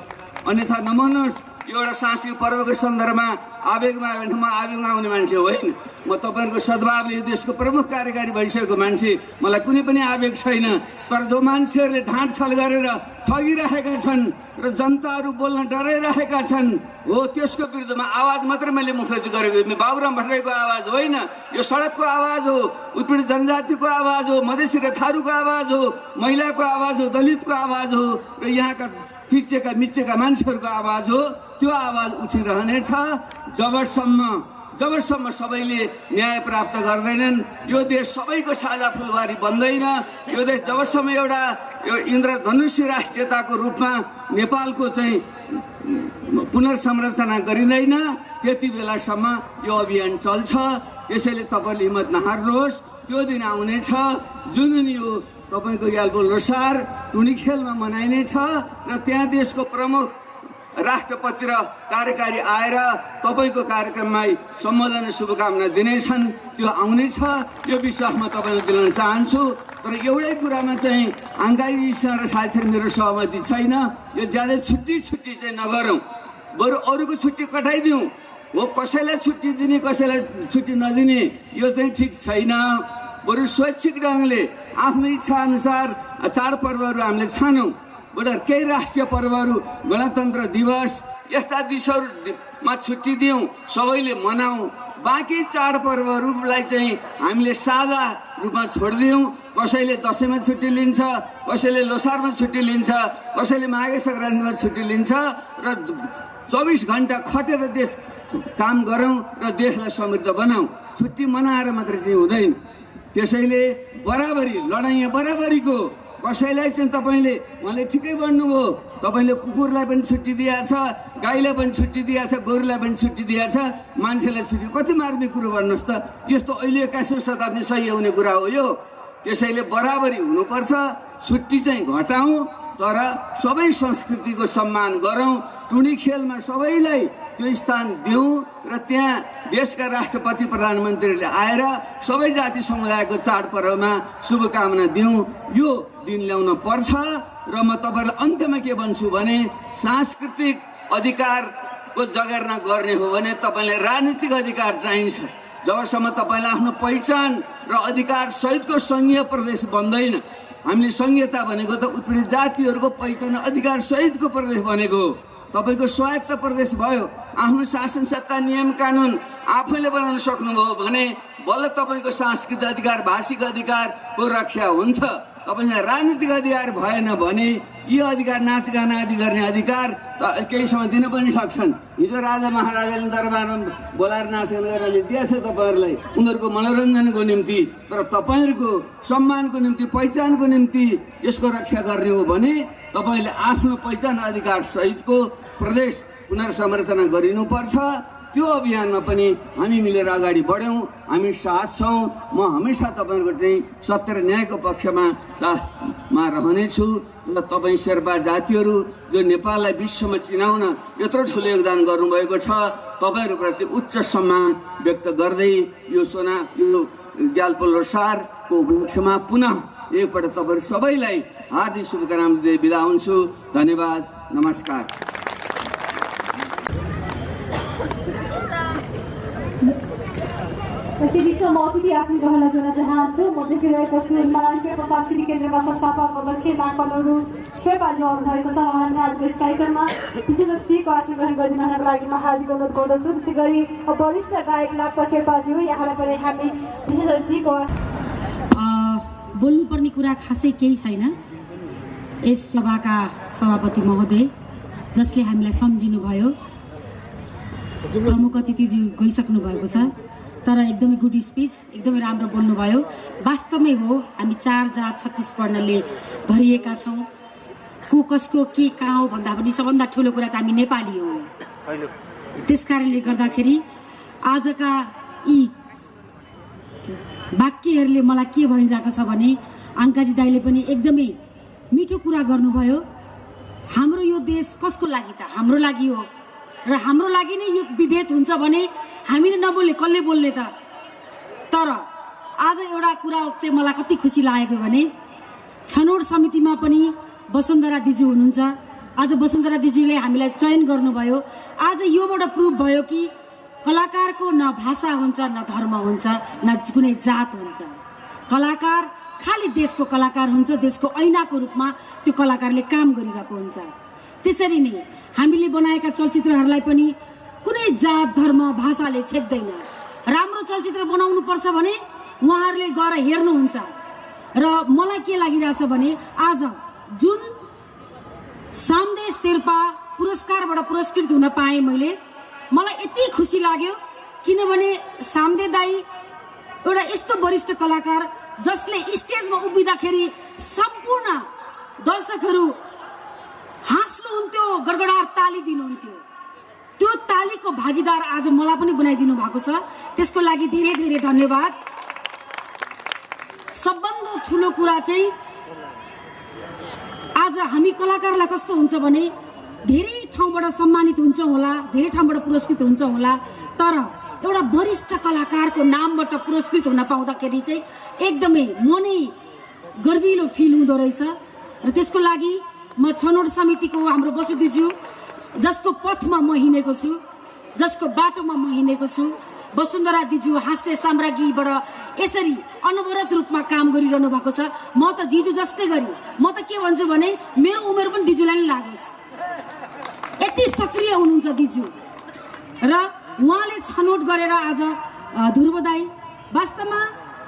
Speaker 5: अन्यथा नमान्नुहोस्। एउटा सांस्कृतिक पर्वको सन्दर्भमा आवेगमा आयो भने म आवेगमा आउने मान्छे होइन। म तपाईँहरूको सद्भावले यो देशको प्रमुख कार्यकारी भइसकेको मान्छे, मलाई कुनै पनि आवेग छैन। तर जो मान्छेहरूले ढाँट छल गरेर ठगिरहेका छन् र जनताहरू बोल्न डराइरहेका छन् हो, त्यसको विरुद्धमा आवाज मात्रै मैले मुखरित गरेको। बाबुराम भट्टराईको आवाज होइन, यो सडकको आवाज हो, उत्पीडित जनजातिको आवाज हो, मधेसी र थारूको आवाज हो, महिलाको आवाज हो, दलितको आवाज हो र यहाँका थिचेका मिचेका मान्छेहरूको आवाज हो। त्यो आवाज उठिरहनेछ जबसम्म सबैले न्याय प्राप्त गर्दैनन्। यो देश सबैको साझा फुलबारी बन्दैन। यो देश जबसम्म एउटा इन्द्रधनुष्य राष्ट्रियताको रूपमा नेपालको चाहिँ पुनर्संरचना गरिँदैन, त्यति बेलासम्म यो अभियान चल्छ। त्यसैले तपाईँले हिम्मत नहार्नुहोस्। त्यो दिन आउनेछ जुन दिन यो तपाईँको याल्पो लोसार टुँडिखेलमा मनाइनेछ र त्यहाँ देशको प्रमुख राष्ट्रपति र कार्यकारी आएर तपाईँको कार्यक्रममा सम्बोधन शुभकामना दिनेछन्। त्यो आउनेछ, यो विश्वास म तपाईँलाई दिलाउन चाहन्छु। तर एउटै कुरामा चाहिँ आङ्गाईसँग र साथीहरू मेरो सहमति छैन। यो ज्यादै छुट्टी चाहिँ नगरौँ, बरु अरूको छुट्टी कटाइदिउँ। हो, कसैलाई छुट्टी दिने कसैलाई छुट्टी नदिने यो चाहिँ ठिक छैन। बरु स्वैच्छिक ढङ्गले आफ्नो इच्छा अनुसार चाडपर्वहरू हामीले छानौँ। केही राष्ट्रिय पर्वहरू, गणतन्त्र दिवस यस्ता दिवसहरूमा छुट्टी दिउँ, सबैले मनाउँ। बाँकी चाडपर्वहरूलाई चाहिँ हामीले सादा रूपमा छोडिदिउँ। कसैले दसैँमा छुट्टी लिन्छ, कसैले लोसारमा छुट्टी लिन्छ, कसैले माघे सङ्क्रान्तिमा छुट्टी लिन्छ र 24 घन्टा खटेर देश काम गरौँ र देशलाई समृद्ध बनाऊ। छुट्टी मनाएर मात्रै चाहिँ हुँदैन। त्यसैले बराबरी लडाइँ बराबरीको कसैलाई चाहिँ तपाईँले उहाँले ठिकै भन्नुभयो, तपाईँले कुकुरलाई पनि छुट्टी दिएछ, गाईलाई पनि छुट्टी दिएछ, गोरुलाई पनि छुट्टी दिएछ, मान्छेलाई छुट्टी कति मार्ने कुरो भन्नुहोस् त। यस्तो अहिले 21औं शताब्दी सही हुने कुरा हो यो। त्यसैले बराबरी हुनुपर्छ। छुट्टी चाहिँ घटाउँ तर सबै संस्कृतिको सम्मान गरौँ। टुँडिखेलमा सबैलाई त्यो स्थान दिउँ र त्यहाँ देशका राष्ट्रपति प्रधानमन्त्रीले आएर सबै जाति समुदायको चाडपर्वमा शुभकामना दिउँ। यो दिन ल्याउन पर्छ। र म तपाईँलाई अन्त्यमा के भन्छु भने सांस्कृतिक अधिकारको जगेर्ना गर्ने हो भने तपाईँले राजनीतिक अधिकार चाहिन्छ। जबसम्म तपाईँले आफ्नो पहिचान र अधिकार सहितको सङ्घीय प्रदेश बन्दैन। हामीले संहिता भनेको त उत्पीडित जातिहरूको पहिचान अधिकार सहितको प्रदेश भनेको हो। तपाईँको स्वायत्त प्रदेश भयो, आफ्नो शासन सत्ता नियम कानुन आफैले बनाउन सक्नुभयो भने बल्ल तपाईँको सांस्कृतिक अधिकार भाषिक अधिकारको रक्षा हुन्छ। तपाईँलाई राजनीतिक अधिकार भएन भने यी अधिकार नाचगान आदि गर्ने अधिकार त केही समय दिन पनि सक्छन्। हिजो राजा महाराजाले दरबारमा बोलाएर नाचगान गरेर दिएछ तपाईँहरूलाई उनीहरूको मनोरञ्जनको निम्ति। तर तपाईँहरूको सम्मानको निम्ति पहिचानको निम्ति यसको रक्षा गर्ने हो भने तपाईँले आफ्नो पहिचान अधिकार सहितको प्रदेश पुनर्संरचना गरिनुपर्छ। त्यो अभियानमा पनि हामी मिलेर अगाडि बढ्यौँ, हामी साथ छौँ। म हमेसा तपाईँहरूको चाहिँ सत्य र न्यायको पक्षमा साथमा रहनेछु र तपाईँ शेर्पा जातिहरू जो नेपाललाई विश्वमा चिनाउन यत्रो ठुलो योगदान गर्नुभएको छ, तपाईँहरूप्रति उच्च सम्मान व्यक्त गर्दै यो ग्याल्पो लोसारको उपलक्ष्यमा पुनः एकपल्ट तपाईँहरू सबैलाई हार्दिक शुभकामना दिँदै बिदा हुन्छु। धन्यवाद, नमस्कार।
Speaker 1: विश्व अतिथि आसन ग्रहण गर्न चाहन्छु। म देखिरहेको छु हिमालयन शेर्पा सांस्कृतिक केन्द्रका संस्थापक अध्यक्ष नागपनहरू शेर्पाजी आउनुभएको छ। उहाँले आजको यस कार्यक्रममा विशेष अतिथिको आसन ग्रहण गरिदिनको लागि म हार्दिक अनुरोध गर्दछु। त्यसै गरी वरिष्ठ गायक लाक्पा शेर्पाजी हो, यहाँलाई पनि हामी विशेष अतिथिको
Speaker 6: बोल्नुपर्ने कुरा खासै केही छैन। यस सभाका सभापति महोदय जसले हामीलाई सम्झिनुभयो, प्रमुख अतिथि गइसक्नु भएको छ, तर एकदमै गुड स्पिच, एकदमै राम्रो बोल्नुभयो। वास्तवमै हो, हामी 4 जात 36 वर्णले भरिएका छौँ। को कसको के कहाँ हो भन्दा पनि सबभन्दा ठुलो कुरा त हामी नेपाली हो। त्यस कारणले गर्दाखेरि आजका यी वाक्यहरूले मलाई के भनिरहेको छ भने अङ्काजी दाइले पनि एकदमै मिठो कुरा गर्नुभयो। हाम्रो यो देश कसको लागि त? हाम्रो लागि हो र हाम्रो लागि नै यो विभेद हुन्छ भने हामीले नबोल्ने कसले बोल्ने त? तर आज एउटा कुरा चाहिँ मलाई कति खुसी लागेको भने छनौट समितिमा पनि वसुन्धरा दिजु हुनुहुन्छ, आज वसुन्धरा दिदीले हामीलाई चयन गर्नुभयो। आज योबाट प्रुभ भयो कि कलाकारको न भाषा हुन्छ, न धर्म हुन्छ, न कुनै जात हुन्छ। कलाकार खालि देशको कलाकार हुन्छ, देशको ऐनाको रूपमा त्यो कलाकारले काम गरिरहेको हुन्छ। त्यसरी नै हामीले बनाएका चलचित्रहरूलाई पनि कुनै जात धर्म भाषाले छेक्दैन। राम्रो चलचित्र बनाउनु पर्छ भने उहाँहरूले गएर हेर्नुहुन्छ। र मलाई के लागिरहेछ भने आज जुन सामदे शेर्पा पुरस्कारबाट पुरस्कृत हुन पाएँ मलाई यति खुसी लाग्यो, किनभने सामदे दाई एउटा यस्तो वरिष्ठ कलाकार जसले स्टेजमा उभिँदाखेरि सम्पूर्ण दर्शकहरू हाँस्नुहुन्थ्यो, गडगडाट ताली दिनुहुन्थ्यो। त्यो तालीको भागीदार आज मलाई पनि बनाइदिनु भएको छ। त्यसको लागि धेरै धेरै धन्यवाद। सबभन्दा ठुलो कुरा चाहिँ आज हामी कलाकारलाई कस्तो हुन्छ भने धेरै ठाउँबाट सम्मानित हुन्छौँ होला, धेरै ठाउँबाट पुरस्कृत हुन्छौँ होला, तर एउटा वरिष्ठ कलाकारको नामबाट पुरस्कृत हुन पाउँदाखेरि चाहिँ एकदमै मनै गर्विलो फिल हुँदो रहेछ। र त्यसको लागि म छनौट समितिको हाम्रो बसुदिज्यू जसको पथमा म हिँडेको छु, जसको बाटोमा म हिँडेको छु, वसुन्धरा दिजु हास्य साम्राज्ञीबाट यसरी अनवरत रूपमा काम गरिरहनु भएको छ। म त दिजु जस्तै गरी म त के भन्छु भने मेरो उमेर पनि दिजुलाई नै लागोस्, यति सक्रिय हुनुहुन्छ दिजु। र उहाँले छनौट गरेर आज ध्रुव दाई, वास्तवमा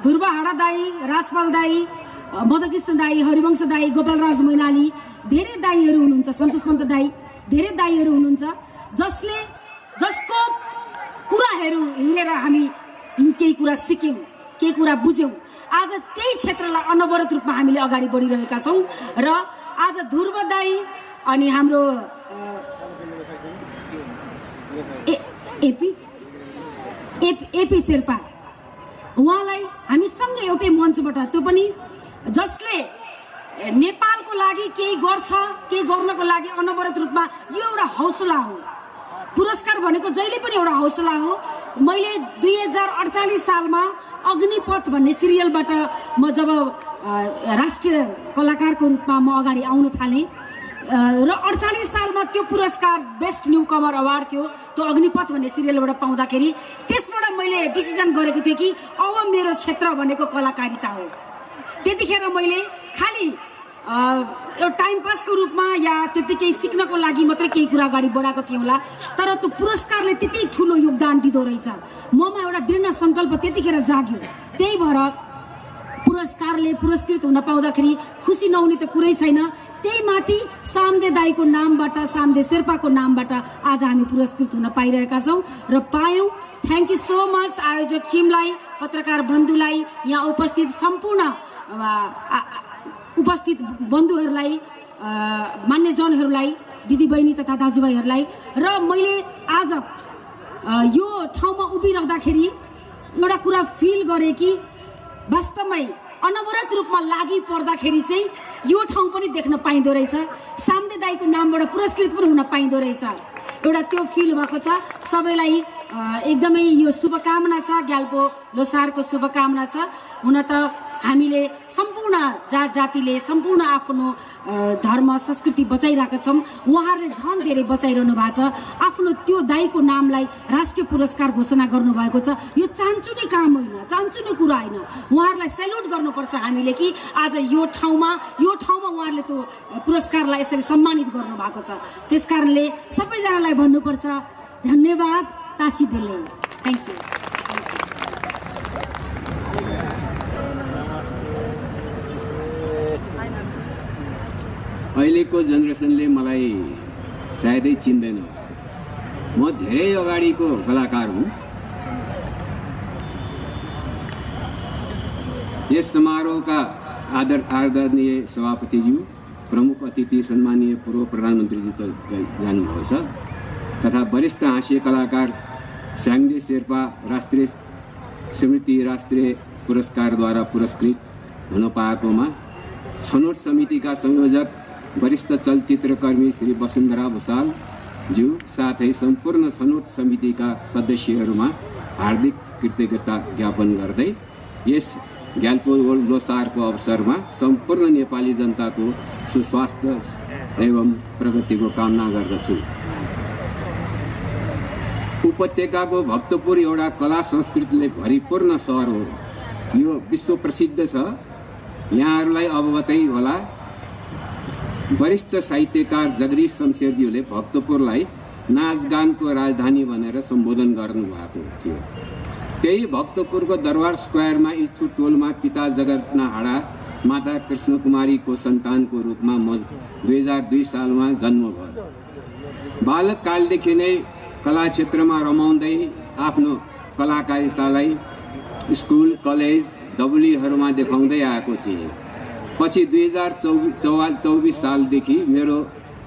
Speaker 6: ध्रुव हाडा दाई, राजपाल दाई, मधुकृष्ण दाई, हरिवंश दाई, गोपालराज मैनाली, धेरै दाईहरू हुनुहुन्छ, सन्तोष पन्त दाई, धेरै दाईहरू हुनुहुन्छ जसको कुराहरू हेरेर हामी केही कुरा सिक्यौँ, केही कुरा बुझ्यौँ। आज त्यही क्षेत्रलाई अनवरत रूपमा हामीले अगाडि बढिरहेका छौँ। र आज ध्रुव दाई अनि हाम्रो एपी शेर्पा उहाँलाई हामी सँगै एउटै मञ्चबाट, त्यो पनि जसले नेपालको लागि केही गर्छ, केही गर्नको लागि अनवरत रूपमा, यो एउटा हौसला हो। पुरस्कार भनेको जहिले पनि एउटा हौसला हो। मैले 2048 सालमा अग्निपथ भन्ने सिरियलबाट म जब राष्ट्रिय कलाकारको रूपमा म अगाडि आउन थालेँ र 48 सालमा त्यो पुरस्कार बेस्ट न्यू कमर अवार्ड थियो, त्यो अग्निपथ भन्ने सिरियलबाट पाउँदाखेरि त्यसबाट मैले डिसिजन गरेको थिएँ कि अब मेरो क्षेत्र भनेको कलाकारिता हो। त्यतिखेर मैले खालि एउटा टाइम पासको रूपमा या त्यतिकै सिक्नको लागि मात्रै केही कुरा अगाडि बढाएको थिएँ होला, तर त्यो पुरस्कारले त्यति ठुलो योगदान दिँदो रहेछ। ममा एउटा दृढ सङ्कल्प त्यतिखेर जाग्यो। त्यही भएर पुरस्कारले पुरस्कृत हुन पाउँदाखेरि खुसी नहुने त कुरै छैन। त्यही माथि सामदे दाईको नामबाट, सामदे शेर्पाको नामबाट आज हामी पुरस्कृत हुन पाइरहेका छौँ र पायौँ। थ्याङ्क यू सो मच आयोजक टिमलाई, पत्रकार बन्धुलाई, यहाँ उपस्थित सम्पूर्ण उपस्थित बन्धुहरूलाई, मान्यजनहरूलाई, दिदीबहिनी तथा दाजुभाइहरूलाई। र मैले आज यो ठाउँमा उभिरहँदाखेरि एउटा कुरा फिल गरेँ कि वास्तवमै अनवरत रूपमा लागि पर्दाखेरि चाहिँ यो ठाउँ पनि देख्न पाइँदो रहेछ, सामदे दाईको नामबाट पुरस्कृत पनि हुन पाइँदो रहेछ, एउटा त्यो फिल भएको छ। सबैलाई एकदमै यो शुभकामना छ, ग्याल्पो लोसारको शुभकामना छ। हुन त हामीले सम्पूर्ण जात जातिले सम्पूर्ण आफ्नो धर्म संस्कृति बचाइरहेका छौँ, उहाँहरूले झन् धेरै बचाइरहनु भएको छ। आफ्नो त्यो दाईको नामलाई राष्ट्रिय पुरस्कार घोषणा गर्नुभएको छ। यो चान्चुने काम होइन, चान्चुने कुरा होइन, उहाँहरूलाई सेल्युट गर्नुपर्छ हामीले कि आज यो ठाउँमा उहाँहरूले त्यो पुरस्कारलाई यसरी सम्मानित गर्नुभएको छ। त्यस कारणले सबैजनालाई भन्नुपर्छ धन्यवाद तासी देले। Thank you.
Speaker 5: अहिलेको जेनेरेसनले मलाई सायदै चिन्दैन। म धेरै अगाडिको कलाकार हुँ। यस समारोहका आदरणीय सभापतिज्यू, प्रमुख अतिथि सम्मानीय पूर्व प्रधानमन्त्रीजी त जानुभएको छ, तथा वरिष्ठ हाँस्य कलाकार साङ्दे शेर्पा राष्ट्रिय स्मृति राष्ट्रिय पुरस्कारद्वारा पुरस्कृत हुन पाएकोमा छनौट समितिका संयोजक वरिष्ठ चलचित्रकर्मी श्री वसुन्धरा भुसालज्यू साथै सम्पूर्ण छनौट समितिका सदस्यहरूमा हार्दिक कृतज्ञता ज्ञापन गर्दै यस
Speaker 7: ग्याल्पो लोसारको अवसरमा सम्पूर्ण नेपाली जनताको सुस्वास्थ्य एवं प्रगतिको कामना गर्दछु। उपत्यकाको भक्तपुर एउटा कला संस्कृतिले भरिपूर्ण सहर हो। यो विश्व प्रसिद्ध छ। यहाँहरूलाई अवगतै होला, वरिष्ठ साहित्यकार जगदीश शमशेरज्यूले भक्तपुरलाई नाचगानको राजधानी भनेर सम्बोधन गर्नुभएको थियो। त्यही भक्तपुरको दरबार स्क्वायरमा इच्छु टोलमा पिता जगन्नाथ हाडा माता कृष्णकुमारीको सन्तानको रूपमा 2002 सालमा जन्म भयो। बालककालदेखि नै कला क्षेत्रमा रमाउँदै आफ्नो कलाकारितालाई स्कुल कलेज डब्ल्युहरूमा देखाउँदै आएको थिए। पछि 2024 सालदेखि मेरो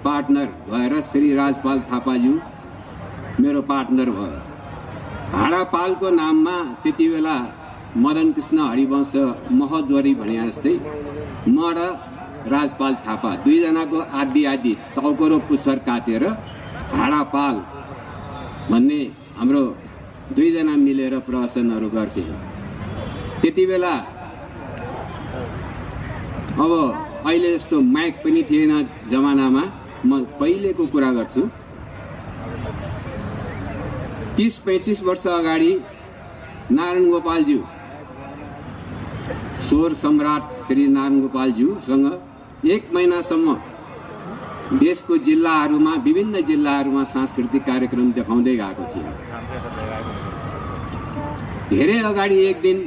Speaker 7: पार्टनर भएर श्री राजपाल थापाज्यू मेरो पार्टनर भयो। हाडापालको नाममा त्यति बेला मदन कृष्ण हरिवंश महजोरी भने जस्तै म र राजपाल थापा दुईजनाको आदि टाउको र पुच्छर काटेर हाडापाल भन्ने हाम्रो दुईजना मिलेर प्रदर्शनहरू गर्थे। त्यति बेला अब अहिले जस्तो माइक पनि थिएन जमानामा। म पहिलेको कुरा गर्छु। 30-35 वर्ष अगाडि नारायण गोपालज्यू, स्वर सम्राट श्री नारायण गोपालज्यूसँग 1 महिनासम्म देशको जिल्लाहरूमा विभिन्न जिल्लाहरूमा सांस्कृतिक कार्यक्रम देखाउँदै गएको थिए। धेरै अगाडि एक दिन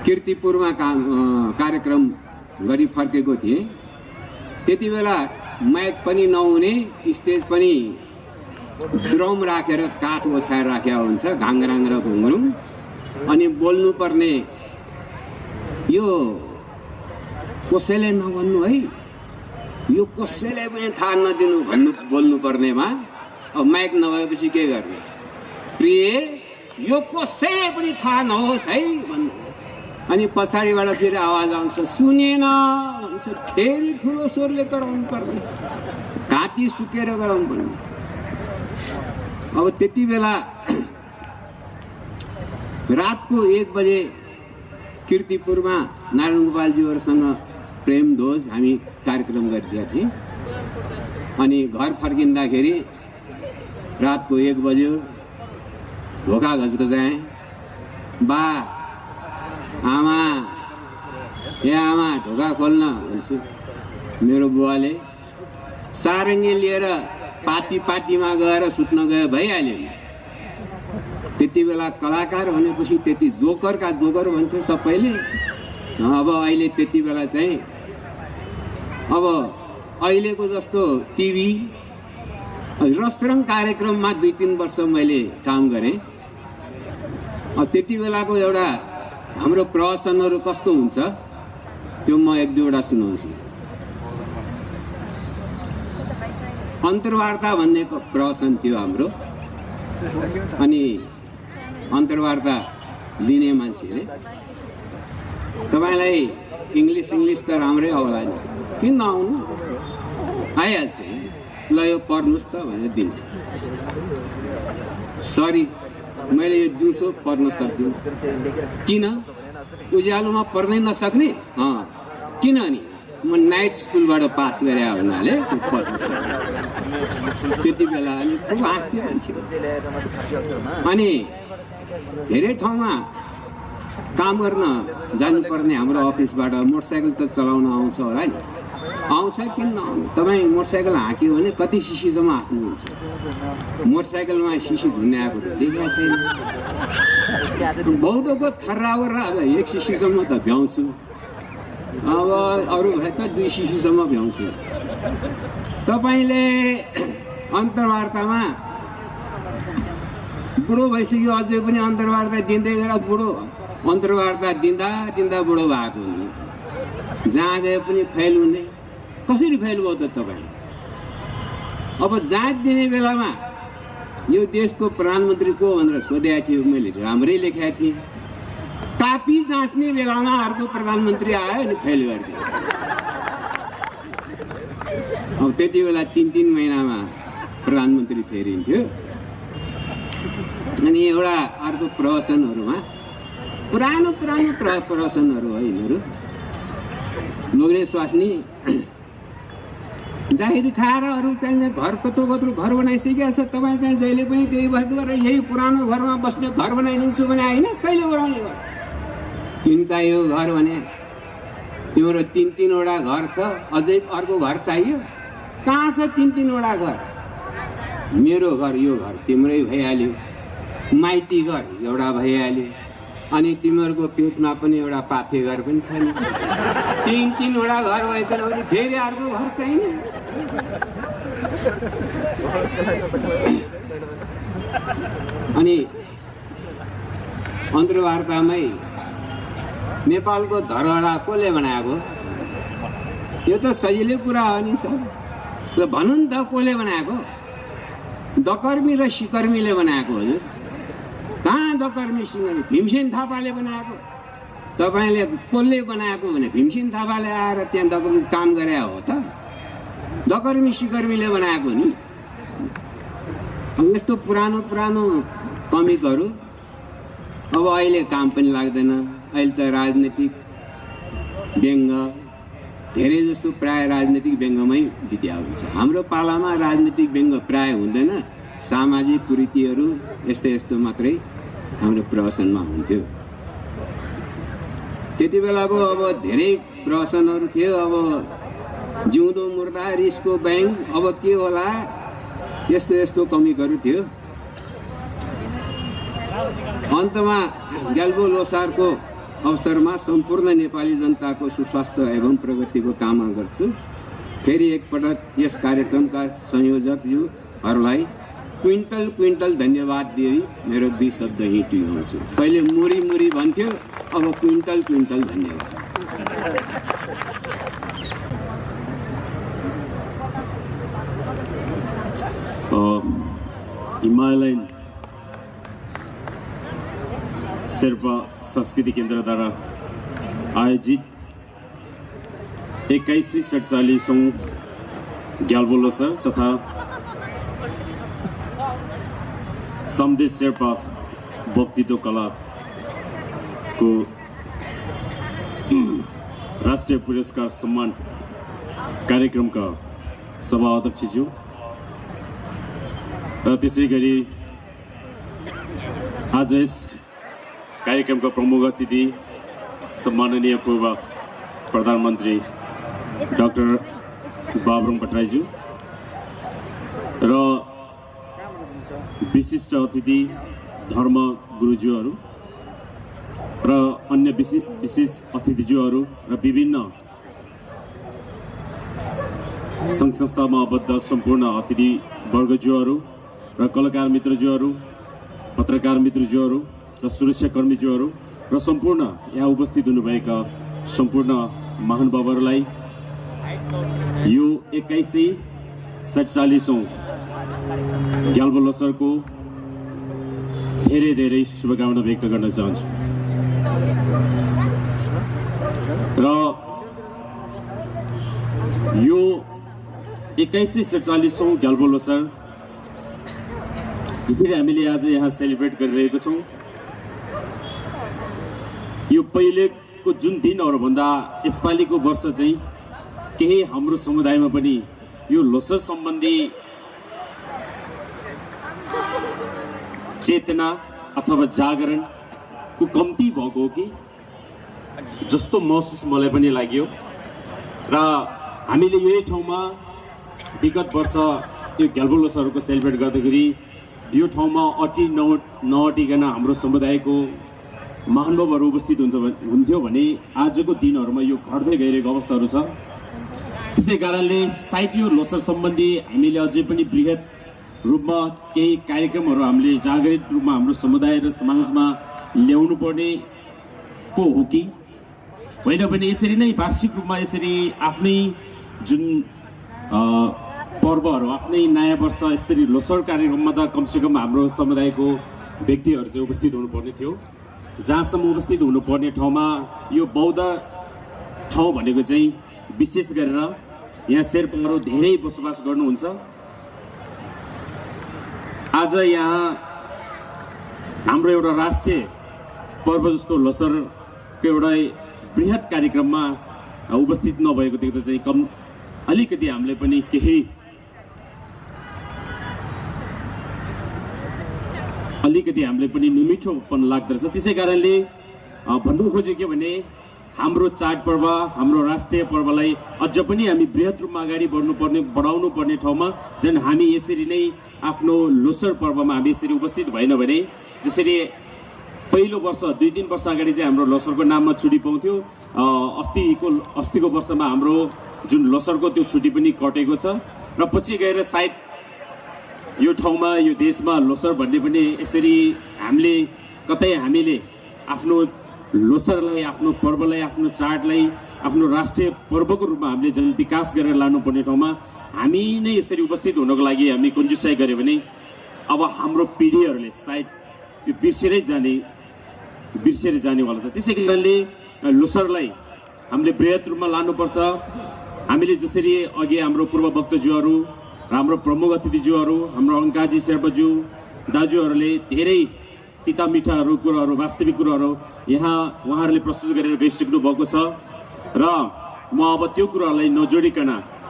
Speaker 7: कीर्तिपुरमा कार्यक्रम गरी फर्केको थिएँ। त्यति बेला माइक पनि नहुने, स्टेज पनि ड्रम राखेर काठ ओछाएर राखेको हुन्छ, घाङ्ग्राङ र घुङ्रुङ, अनि बोल्नुपर्ने यो कसैले नभन्नु है, यो कसैले पनि थाहा नदिनु बोल्नुपर्नेमा अब माइक नभएपछि के गर्ने? प्रिय यो कसैले पनि थाहा नहोस् है भन्नु। अनि पछाडिबाट फेरि आवाज आउँछ सुनेन भन्छ, फेरि ठुलो स्वरले कराउनु पर्ने, घाँटी सुकेर कराउनु पर्ने। अब त्यति बेला रातको 1 बजे कीर्तिपुरमा नारायण गोपालज्यूहरूसँग प्रेम ध्वज हामी कार्यक्रम गरिदिएका थियौँ। अनि घर फर्किँदाखेरि रातको 1 बज्यो, ढोका घचघचाएँ, बा आमा ए आमा ढोका खोल्न भन्छु। मेरो बुवाले सारङ्गी लिएर पातीमा गएर सुत्न गयो, भइहाल्यो नि। त्यति बेला कलाकार भनेपछि त्यति जोकर भन्थ्यो सबैले। अब अहिले त्यति बेला चाहिँ अब अहिलेको जस्तो टिभी रसरङ कार्यक्रममा 2-3 वर्ष मैले काम गरेँ। त्यति बेलाको एउटा हाम्रो प्रहसनहरू कस्तो हुन्छ त्यो म 1-2वटा सुनाउँछु। अन्तर्वार्ता भन्ने प्रहसन थियो हाम्रो। अनि अन्तर्वार्ता लिने मान्छेले तपाईँलाई इङ्ग्लिस त राम्रै होला नि, किन नआउनु, आइहाल्छ, ल यो पढ्नुहोस् त भनेर दिन्छ। सरी मैले यो 200 पढ्न सक्दिनँ। किन? उज्यालोमा पढ्नै नसक्ने? किन नि? म नाइट स्कुलबाट पास गरे हुनाले पढ्न सक्ने। त्यति बेला अनि खुब हाँस्थ्यो मान्छे। अनि धेरै ठाउँमा काम गर्न जानुपर्ने हाम्रो अफिसबाट मोटरसाइकल त चलाउन आउँछ होला नि, आउँछ किन नआउनु? तपाईँ मोटरसाइकल हाँक्यो भने कति सिसीसम्म हाँक्नुहुन्छ? मोटरसाइकलमा सिसी झुन्ने आएको त देखेको छैन। बहुतोको थर्रावर अब 1 सिसीसम्म त भ्याउँछु, अब अरू भए त 2 सिसीसम्म भ्याउँछु। तपाईँले अन्तर्वार्तामा बुढो भइसक्यो अझै पनि अन्तर्वार्ता दिँदै गएर बुढो अन्तर्वार्ता दिँदा बुढो भएको हुने, जहाँ गए पनि फेल हुने। कसरी फेल भयो त तपाईँ? अब जाँच दिने बेलामा यो देशको प्रधानमन्त्री को भनेर सोधेको थियो, मैले राम्रै लेखेको थिएँ। कापी जाँच्ने बेलामा अर्को प्रधानमन्त्री आयो अनि फेल गरिदियो। अब त्यति बेला 3-3 महिनामा प्रधानमन्त्री फेरिन्थ्यो। अनि एउटा अर्को प्रहसनहरूमा पुरानो प्रश्नहरू हो यिनीहरू। लोग्ने स्वास्नी जाहिर खाएर अरू चाहिँ घर कत्रो घर बनाइसकेको छ। तपाईँ चाहिँ जहिले पनि त्यही भएको भएर यही पुरानो घरमा बस्ने घर बनाइदिन्छु भने होइन, कहिले बनाउने घर? किन चाहियो घर भने? तिम्रो 3-3वटा घर छ, अझै अर्को घर चाहियो? कहाँ छ 3-3वटा घर? मेरो घर, यो घर तिम्रै भइहाल्यो, माइती घर एउटा भइहाल्यो, अनि तिमीहरूको पेटमा पनि एउटा पाथे घर पनि छैन। 3-3वटा घर भइकन फेरि अर्को घर छैन। अनि अन्तर्वार्तामै नेपालको धरहरा कसले बनाएको? यो त सजिलै कुरा हो नि सर। ल भन्नु नि त कसले बनाएको? दकर्मी र सिकर्मीले बनाएको हजुर। कहाँ दकर्मी सिकर्मी? भीमसेन थापाले बनाएको। तपाईँले कसले बनाएको भने भीमसेन थापाले आएर त्यहाँ दकर्मी काम गरे हो त? दकर्मी सिकर्मीले बनाएको नि। यस्तो पुरानो कमिकहरू अब अहिले काम पनि लाग्दैन। अहिले त राजनीतिक व्यङ्ग धेरै जस्तो प्राय राजनीतिक व्यङ्गमै बित्या हुन्छ। हाम्रो पालामा राजनीतिक व्यङ्ग प्राय हुँदैन, सामाजिक कुरीतिहरू यस्तो मात्रै हाम्रो प्रहसनमा हुन्थ्यो। त्यति बेलाको अब धेरै प्रहसनहरू थियो। अब जिउँदो मुर्दा रिसको ब्याङ, अब के होला, यस्तो कमिकहरू थियो। अन्तमा ग्याल्बो लोसारको अवसरमा सम्पूर्ण नेपाली जनताको सुस्वास्थ्य एवं प्रगतिको कामना गर्छु। फेरि एकपटक यस कार्यक्रमका संयोजकज्यूहरूलाई क्विन्टल धन्यवाद दिई मेरो 2 शब्द यहीँ टुङ्गाउँछु। पहिले मुरी भन्थ्यो, अब क्विन्टल धन्यवाद।
Speaker 8: हिमालयन शेर्पा संस्कृति केन्द्रद्वारा आयोजित 2147औं ग्याल्बो लोसार तथा समदेश शेर्पा वक्तित्व कलाको राष्ट्रिय पुरस्कार सम्मान कार्यक्रमका सभा अध्यक्षज्यू र त्यसै गरी आज यस कार्यक्रमका प्रमुख अतिथि सम्माननीय पूर्व प्रधानमन्त्री डाक्टर बाबुराम भट्टराईज्यू र विशिष्ट अतिथि धर्म गुरुज्यूहरू र अन्य विशेष अतिथिज्यूहरू र विभिन्न सङ्घ संस्थामा आबद्ध सम्पूर्ण अतिथि वर्गज्यूहरू र कलाकार मित्रज्यूहरू, पत्रकार मित्रज्यूहरू र सुरक्षाकर्मीज्यूहरू र सम्पूर्ण यहाँ उपस्थित हुनुभएका सम्पूर्ण महानुभावहरूलाई यो 2147औं ग्याल्बो लोसारको धेरै शुभकामना व्यक्त गर्न चाहन्छु। र यो 2147औं ग्याल्बो लोसार जसरी हामीले आज यहाँ सेलिब्रेट गरिरहेको छौँ, यो पहिलेको जुन दिनहरूभन्दा यसपालिको वर्ष चाहिँ केही हाम्रो समुदायमा पनि यो लोसार सम्बन्धी चेतना अथवा जागरणको कम्ती भएको हो कि जस्तो महसुस मलाई पनि लाग्यो। र हामीले यही ठाउँमा विगत वर्ष यो ग्याल्बो लोसारको सेलिब्रेट गर्दाखेरि यो ठाउँमा नअटिकन हाम्रो समुदायको महानुभावहरू उपस्थित हुन्थ्यो भने आजको दिनहरूमा यो घट्दै गइरहेको अवस्थाहरू छ। त्यसै कारणले सायद यो लोसार सम्बन्धी हामीले अझै पनि बृहत रूपमा केही कार्यक्रमहरू हामीले जागृत रूपमा हाम्रो समुदाय र समाजमा ल्याउनु पर्ने पो हो कि होइन भने यसरी नै वार्षिक रूपमा यसरी आफ्नै जुन पर्वहरू, आफ्नै नयाँ वर्ष यसरी लोसार कार्यक्रममा त कमसेकम हाम्रो समुदायको व्यक्तिहरू चाहिँ उपस्थित हुनुपर्ने थियो। जहाँसम्म उपस्थित हुनुपर्ने ठाउँमा यो बौद्ध ठाउँ भनेको चाहिँ विशेष गरेर यहाँ शेर्पाहरू धेरै बसोबास गर्नुहुन्छ। आज यहाँ हाम्रो एउटा राष्ट्रिय पर्व जस्तो लोसरको एउटा बृहत कार्यक्रममा उपस्थित नभएको देख्दा चाहिँ अलिकति हामीले पनि केही नमिठोपन लाग्दछ। त्यसै कारणले भन्नु खोजेको के भने हाम्रो चाडपर्व, हाम्रो राष्ट्रिय पर्वलाई अझ पनि हामी बृहत रूपमा अगाडि बढाउनु पर्ने ठाउँमा झन् हामी यसरी नै आफ्नो लोसर पर्वमा हामी यसरी उपस्थित भएन भने, जसरी पहिलो वर्ष 2-3 वर्ष अगाडि चाहिँ हाम्रो लोसरको नाममा छुट्टी पाउँथ्यो, अस्तिको वर्षमा हाम्रो जुन लोसरको त्यो छुट्टी पनि कटेको छ र पछि गएर सायद यो ठाउँमा यो देशमा लोसर भन्ने पनि यसरी हामीले आफ्नो लोसरलाई, आफ्नो पर्वलाई, आफ्नो चाडलाई आफ्नो राष्ट्रिय पर्वको रूपमा हामीले जुन विकास गरेर लानुपर्ने ठाउँमा हामी नै यसरी उपस्थित हुनको लागि हामी कन्जुसाइ गर्यो भने अब हाम्रो पिँढीहरूले सायद यो बिर्सेर जानेवाला छ। त्यसै कारणले लोसरलाई हामीले बृहत रूपमा लानुपर्छ। हामीले जसरी अघि हाम्रो पूर्व वक्ताज्यूहरू, हाम्रो प्रमुख अतिथिज्यूहरू, हाम्रो अङ्काजी शेर्पाज्यू दाजुहरूले धेरै तिता मिठाहरू कुराहरू, वास्तविक कुराहरू यहाँ उहाँहरूले प्रस्तुत गरेर गइसक्नु भएको छ र म अब त्यो कुराहरूलाई नजोडिकन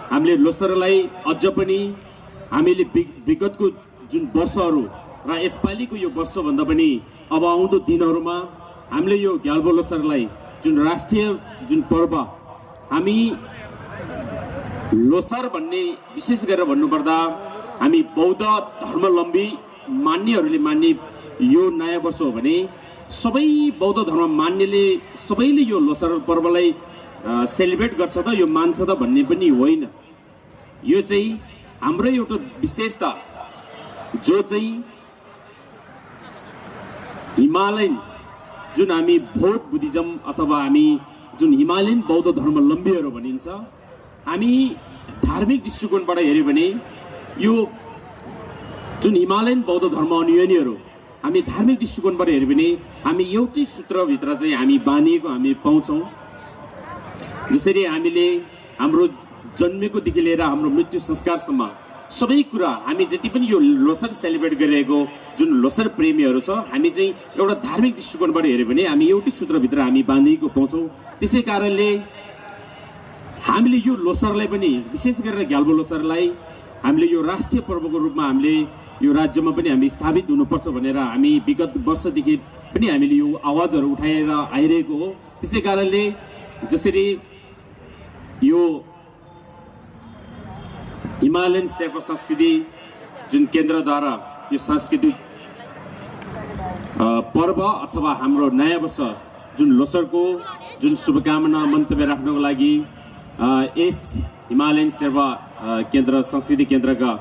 Speaker 8: हामीले लोसरलाई अझ पनि हामीले विगतको जुन वर्षहरू र यसपालिको यो वर्षभन्दा पनि अब आउँदो दिनहरूमा हामीले यो ग्याल्बो लोसरलाई जुन राष्ट्रिय जुन पर्व, हामी लोसर भन्ने विशेष गरेर भन्नुपर्दा हामी बौद्ध धर्मावलम्बी मान्नेहरूले मान्ने यो नयाँ वर्ष हो भने सबै बौद्ध धर्म मान्नेले सबैले यो लोसर पर्वलाई सेलिब्रेट गर्छ त, यो मान्छ त भन्ने पनि होइन। यो चाहिँ हाम्रो एउटा विशेषता जो चाहिँ हिमालयन जुन हामी बौद्ध बुद्धिज्म अथवा हामी जुन हिमालयन बौद्ध धर्मावलम्बीहरू भनिन्छ, हामी धार्मिक दृष्टिकोणबाट हेऱ्यो भने यो जुन हिमालयन बौद्ध धर्म अनुयायीहरू हामी धार्मिक दृष्टिकोणबाट हेऱ्यो भने हामी एउटै सूत्रभित्र चाहिँ हामी बाँधिएको हामी पाउँछौँ। जसरी हामीले हाम्रो जन्मेकोदेखि लिएर हाम्रो मृत्यु संस्कारसम्म सबै कुरा हामी जति पनि यो लोसर सेलिब्रेट गरिरहेको जुन लोसर प्रेमीहरू छ, हामी चाहिँ एउटा धार्मिक दृष्टिकोणबाट हेऱ्यो भने हामी एउटै सूत्रभित्र हामी बाँधिएको पाउँछौँ। त्यसै कारणले हामीले यो लोसरलाई पनि विशेष गरेर ग्याल्बो लोसरलाई हामीले यो राष्ट्रिय पर्वको रूपमा हामीले यो राज्यमा पनि हामी स्थापित हुनुपर्छ भनेर हामी विगत वर्षदेखि पनि हामीले यो आवाजहरू उठाएर आइरहेको हो। त्यसै कारणले जसरी यो हिमालयन शेर्पा संस्कृति जुन केन्द्रद्वारा यो सांस्कृतिक पर्व अथवा हाम्रो नयाँ वर्ष जुन लोसरको जुन शुभकामना मन्तव्य राख्नको लागि यस हिमालयन शेर्पा केन्द्र संस्कृति केन्द्रका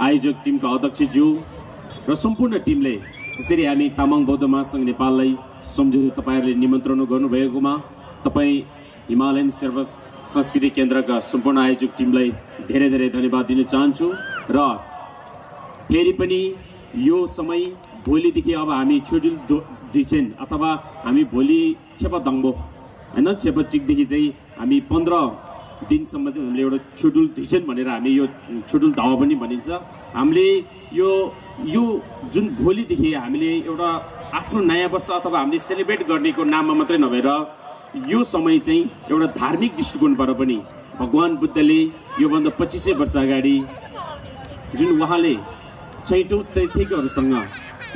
Speaker 8: आयोजक टिमका अध्यक्षज्यू र सम्पूर्ण टिमले जसरी हामी तामाङ बौद्ध महासङ्घ नेपाललाई सम्झौता तपाईँहरूले निमन्त्रण गर्नुभएकोमा तपाईँ हिमालयन शेर्पा संस्कृति केन्द्रका सम्पूर्ण आयोजक टिमलाई धेरै धेरै धन्यवाद दिन चाहन्छु। र फेरि पनि यो समय भोलिदेखि अब हामी छुडुल दिछेन अथवा हामी भोलि छेपा दङ्बो होइन छेपाचिकदेखि चाहिँ हामी 15 दिनसम्म चाहिँ हामीले एउटा छुडुल दिछेन भनेर हामी यो छुडुल धावा पनि भनिन्छ। हामीले यो जुन भोलिदेखि हामीले एउटा आफ्नो नयाँ वर्ष अथवा हामीले सेलिब्रेट गर्नेको नाममा मात्रै नभएर यो समय चाहिँ एउटा धार्मिक दृष्टिकोणबाट पनि भगवान् बुद्धले योभन्दा 2500 वर्ष अगाडि जुन उहाँले छैटौँ तीर्थङ्करहरूसँग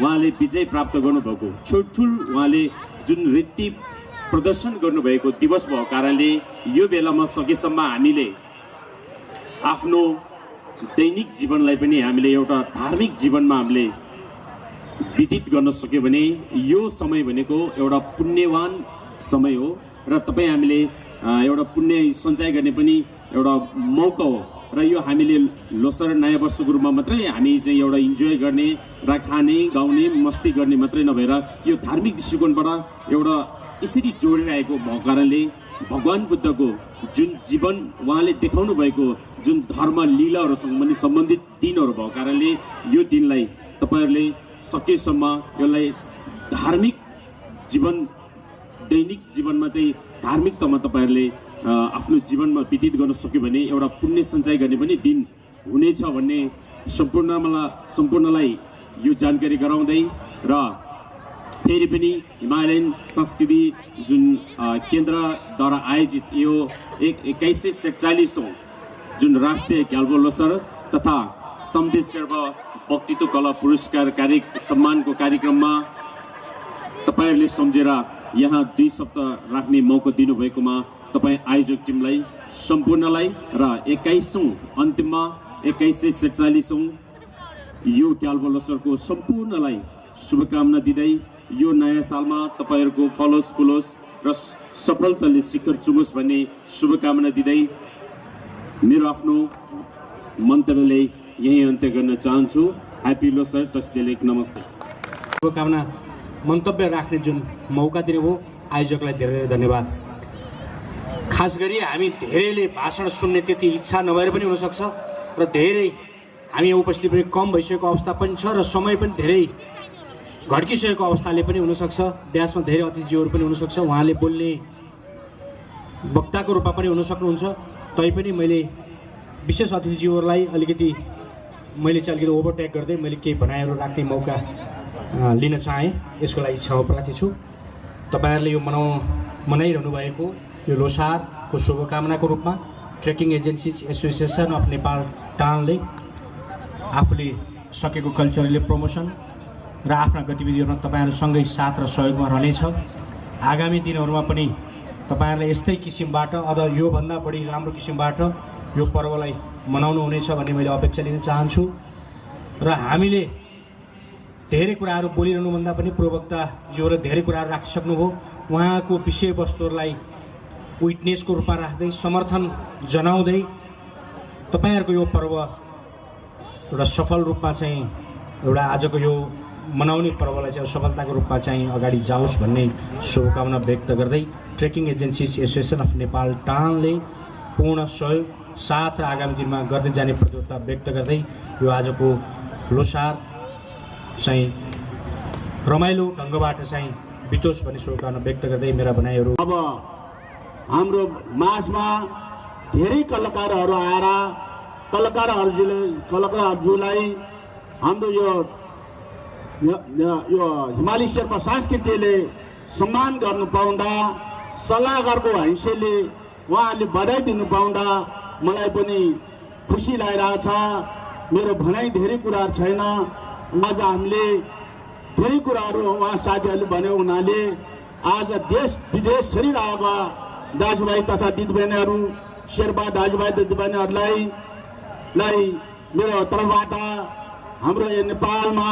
Speaker 8: उहाँले विजय प्राप्त गर्नुभएको ठुल उहाँले जुन रीति प्रदर्शन गर्नुभएको दिवस भएको कारणले यो बेलामा सकेसम्म हामीले आफ्नो दैनिक जीवनलाई पनि हामीले एउटा धार्मिक जीवनमा हामीले व्यतीत गर्न सक्यो भने यो समय भनेको एउटा पुण्यवान समय हो र तपाईँ हामीले एउटा पुण्य सञ्चय गर्ने पनि एउटा मौका हो। र यो हामीले लोसर नयाँ वर्षको रूपमा मात्रै हामी चाहिँ एउटा इन्जोय गर्ने र खाने गाउने मस्ती गर्ने मात्रै नभएर यो धार्मिक दृष्टिकोणबाट एउटा यसरी जोडिरहेको भएको कारणले भगवान् बुद्धको जुन जीवन उहाँले देखाउनु भएको जुन धर्म लीलाहरूसँग पनि सम्बन्धित दिनहरू भएको कारणले यो दिनलाई तपाईँहरूले सकेसम्म यसलाई धार्मिक जीवन दैनिक जीवनमा चाहिँ धार्मिकतामा तपाईँहरूले आफ्नो जीवनमा व्यतीत गर्न सक्यो भने एउटा पुण्य सञ्चय गर्ने पनि दिन हुनेछ भन्ने सम्पूर्णलाई यो जानकारी गराउँदै र फेरि पनि हिमालयन संस्कृति जुन केन्द्रद्वारा आयोजित यो 2147औं जुन राष्ट्रिय ग्याल्बो लोसार तथा समदेश शेर्पा व्यक्तित्व कला पुरस्कार सम्मानको कार्यक्रममा तपाईहरुले सम्झेर यहाँ 2 सप्ताह राख्ने मौका दिनुभएकोमा तपाई आयोजक टिमलाई सम्पूर्णलाई र 21औं अन्तिममा 2147औं यो ग्याल्बो लोसारको सम्पूर्णलाई शुभकामना दिँदै यो नयाँ सालमा तपाईहरुको फलोस फुलोस र सफलताले शिखर चुमोस् भन्ने शुभकामना दिँदै मेरो आफ्नो मन्तव्यले यही अन्त्य गर्न चाहन्छु। ह्यापी लोसार तस्देलेक नमस्ते।
Speaker 9: शुभकामना मन्तव्य राख्ने जुन मौका दिनुभयो आयोजकलाई धेरै धेरै धन्यवाद। खास गरी हामी धेरैले भाषण सुन्ने त्यति इच्छा नभएर पनि हुनसक्छ र धेरै हामी उपस्थिति पनि कम भइसकेको अवस्था पनि छ र समय पनि धेरै घड्किसकेको अवस्थाले पनि हुनसक्छ। व्यासमा धेरै अतिथिजीहरू पनि हुनसक्छ, उहाँले बोल्ने वक्ताको रूपमा पनि हुन सक्नुहुन्छ। तैपनि मैले विशेष अतिथिजीहरूलाई अलिकति ओभरटेक गर्दै मैले केही भनाइहरू राख्ने मौका लिन चाहेँ। यसको लागि क्षमाप्रार्थी छु। तपाईहरुले यो मनाइरहनु भएको यो लोसारको शुभकामनाको रूपमा trekking agencies association of Nepal टानले आफूले सकेको कल्चरल प्रमोसन र आफ्ना गतिविधिहरूमा तपाईहरुसँगै साथ र सहयोगमा रहनेछ। आगामी दिनहरूमा पनि तपाईहरुले यस्तै किसिमबाट अझ योभन्दा बढी राम्रो किसिमबाट यो पर्वलाई मनाउनु हुनेछ भन्ने मैले अपेक्षा लिन चाहन्छु। र हामीले धेरै कुराहरू बोलिरहनुभन्दा पनि प्रवक्ताज्यूहरूले धेरै कुराहरू राखिसक्नुभयो। उहाँको विषयवस्तुहरूलाई विटनेसको रूपमा राख्दै समर्थन जनाउँदै तपाईहरुको यो पर्व एउटा सफल रूपमा चाहिँ एउटा आजको यो मनाउने पर्वलाई चाहिँ सफलताको रूपमा चाहिँ अगाडि जाओस् भन्ने शुभकामना व्यक्त गर्दै trekking agencies association of Nepal टानले पूर्ण सहयोग साथ र आगामी दिनमा गर्दै जाने प्रतिबद्धता व्यक्त गर्दै यो आजको लोसार चाहिँ रमाइलो ढङ्गबाट चाहिँ बितोस् भन्ने शुभकामना व्यक्त गर्दै मेरा भनाइहरू।
Speaker 10: अब हाम्रो माझमा धेरै कलाकारहरू आएर कलाकारहरूलाई हाम्रो यो हिमाली शेर्पा संस्कृतिले सम्मान गर्नु पाउँदा सल्लाहकारको हैसियतले उहाँहरूले बधाई दिनु पाउँदा मलाई पनि खुसी लागिरहेछ। मेरो भनाइ धेरै कुराहरू छैन। आज हामीले धेरै कुराहरू उहाँ साथीहरूले भन्यो हुनाले आज देश विदेश छरिरहेका दाजुभाइ तथा दिदीबहिनीहरू शेर्पा दाजुभाइ दिदीबहिनीहरूलाई मेरो तर्फबाट हाम्रो यो नेपालमा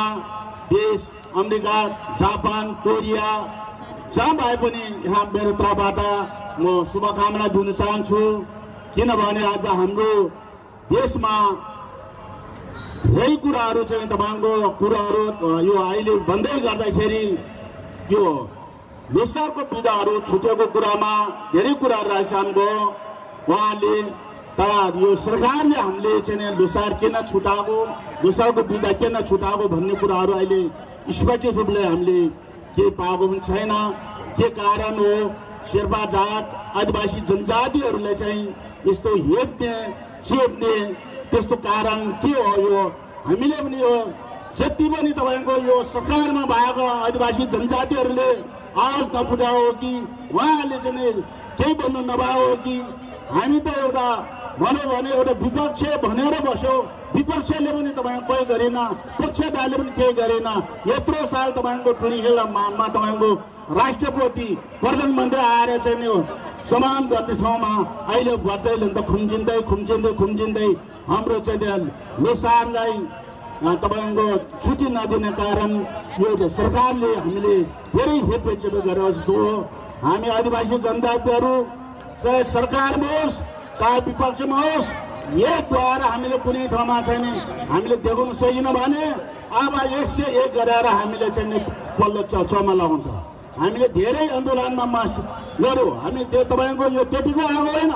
Speaker 10: देश अमेरिका जापान कोरिया जहाँ भए पनि यहाँ मेरो तर्फबाट म शुभकामना दिन चाहन्छु। किनभने आज हाम्रो देशमा धेरै कुराहरू चाहिँ तपाईको कुराहरू यो अहिले भन्दै गर्दाखेरि यो लोसारको विधाहरू छुटेको कुरामा धेरै कुराहरू राख्छन् भयो उहाँले। तर यो सरकारले हामीले चाहिँ लोसार किन छुटाएको लोसारको विधा किन छुटाएको भन्ने कुराहरू अहिले स्पष्ट रूपले हामीले केही पाएको पनि छैन। के कारण हो शेर्पा जात आदिवासी जनजातिहरूले चाहिँ यस्तो हेप्ने चेप्ने त्यस्तो कारण के हो? यो हामीले पनि यो जति पनि तपाईको यो सरकारमा भएको आदिवासी जनजातिहरूले आवाज नपुर्याओ कि उहाँहरूले चाहिँ केही भन्नु नपाओ कि हामी त एउटा भन्यो भने एउटा विपक्ष भनेर बस्यो, विपक्षले पनि तपाईँको केही गरेन, पक्षदारले पनि केही गरेन। यत्रो साल तपाईँको टुडीखेलमा तपाईँको राष्ट्रपति प्रधानमन्त्री आएर चाहिँ यो समान गर्ने ठाउँमा अहिले बढ्दै खुम्चिँदै हाम्रो चाहिँ लोसारलाई तपाईँको छुट्टी नदिने कारण यो सरकारले हामीले धेरै हेरफेर गरेको जस्तो हो। हामी आदिवासी जनजातिहरू चाहे सरकारमा होस् चाहे विपक्षमा होस् एकद्वारा हामीले कुनै ठाउँमा चाहिँ हामीले देखाउन सकिन भने अब 101 गरेर हामीले चाहिँ पल्लो चौमा लगाउँछ। हामीले धेरै आन्दोलनमा गऱ्यौँ। हामी तपाईँको यो त्यतिको आएको होइन,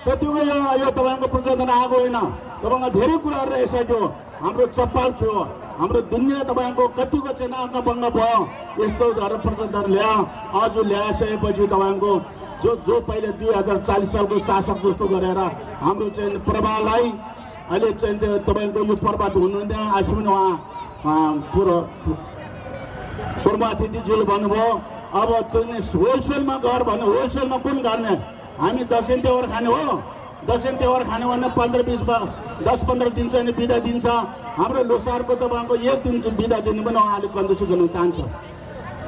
Speaker 10: त्यतिको यो तपाईँको प्रचण्ड आएको होइन। तपाईँको धेरै कुराहरू रहेछ। हाम्रो चप्पल थियो, हाम्रो दुनियाँ तपाईँको कतिको चाहिँ आँखाभङ्ग भयो। यस्तो गरेर प्रचण्ड ल्यायो। आज ल्याइसकेपछि तपाईँको जो पहिले 2040 सालको शासक जस्तो गरेर हाम्रो चाहिँ प्रभावलाई अहिले चाहिँ तपाईँको यो पर्वत हुनुहुँदैन। आफै पनि उहाँ पुरो पूर्व अतिथिज्यूले भन्नुभयो अब होलसेलमा गर भने होलसेलमा कुन गर्ने हामी दसैँ त्यौहार खाने हो दसैँ त्यौहार खाने भने 10-15 दिन चाहिँ बिदा दिन्छ हाम्रो लोसारको तपाईँको 1 दिन बिदा दिनु पनि उहाँले कन्जुसी गर्न चाहन्छ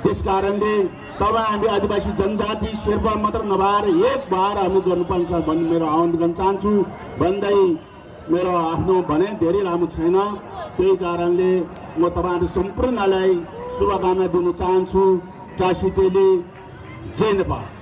Speaker 10: त्यस कारणले तपाईँ हामी आदिवासी जनजाति शेर्पा मात्र नभएर एक भएर हामी गर्नुपर्छ भन्ने मेरो आह्वान गर्न चाहन्छु भन्दै मेरो आफ्नो भने धेरै लामो छैन त्यही कारणले म तपाईँहरू सम्पूर्णलाई शुभकामना दिन चाहन्छु टासीतेली जय नेपाल।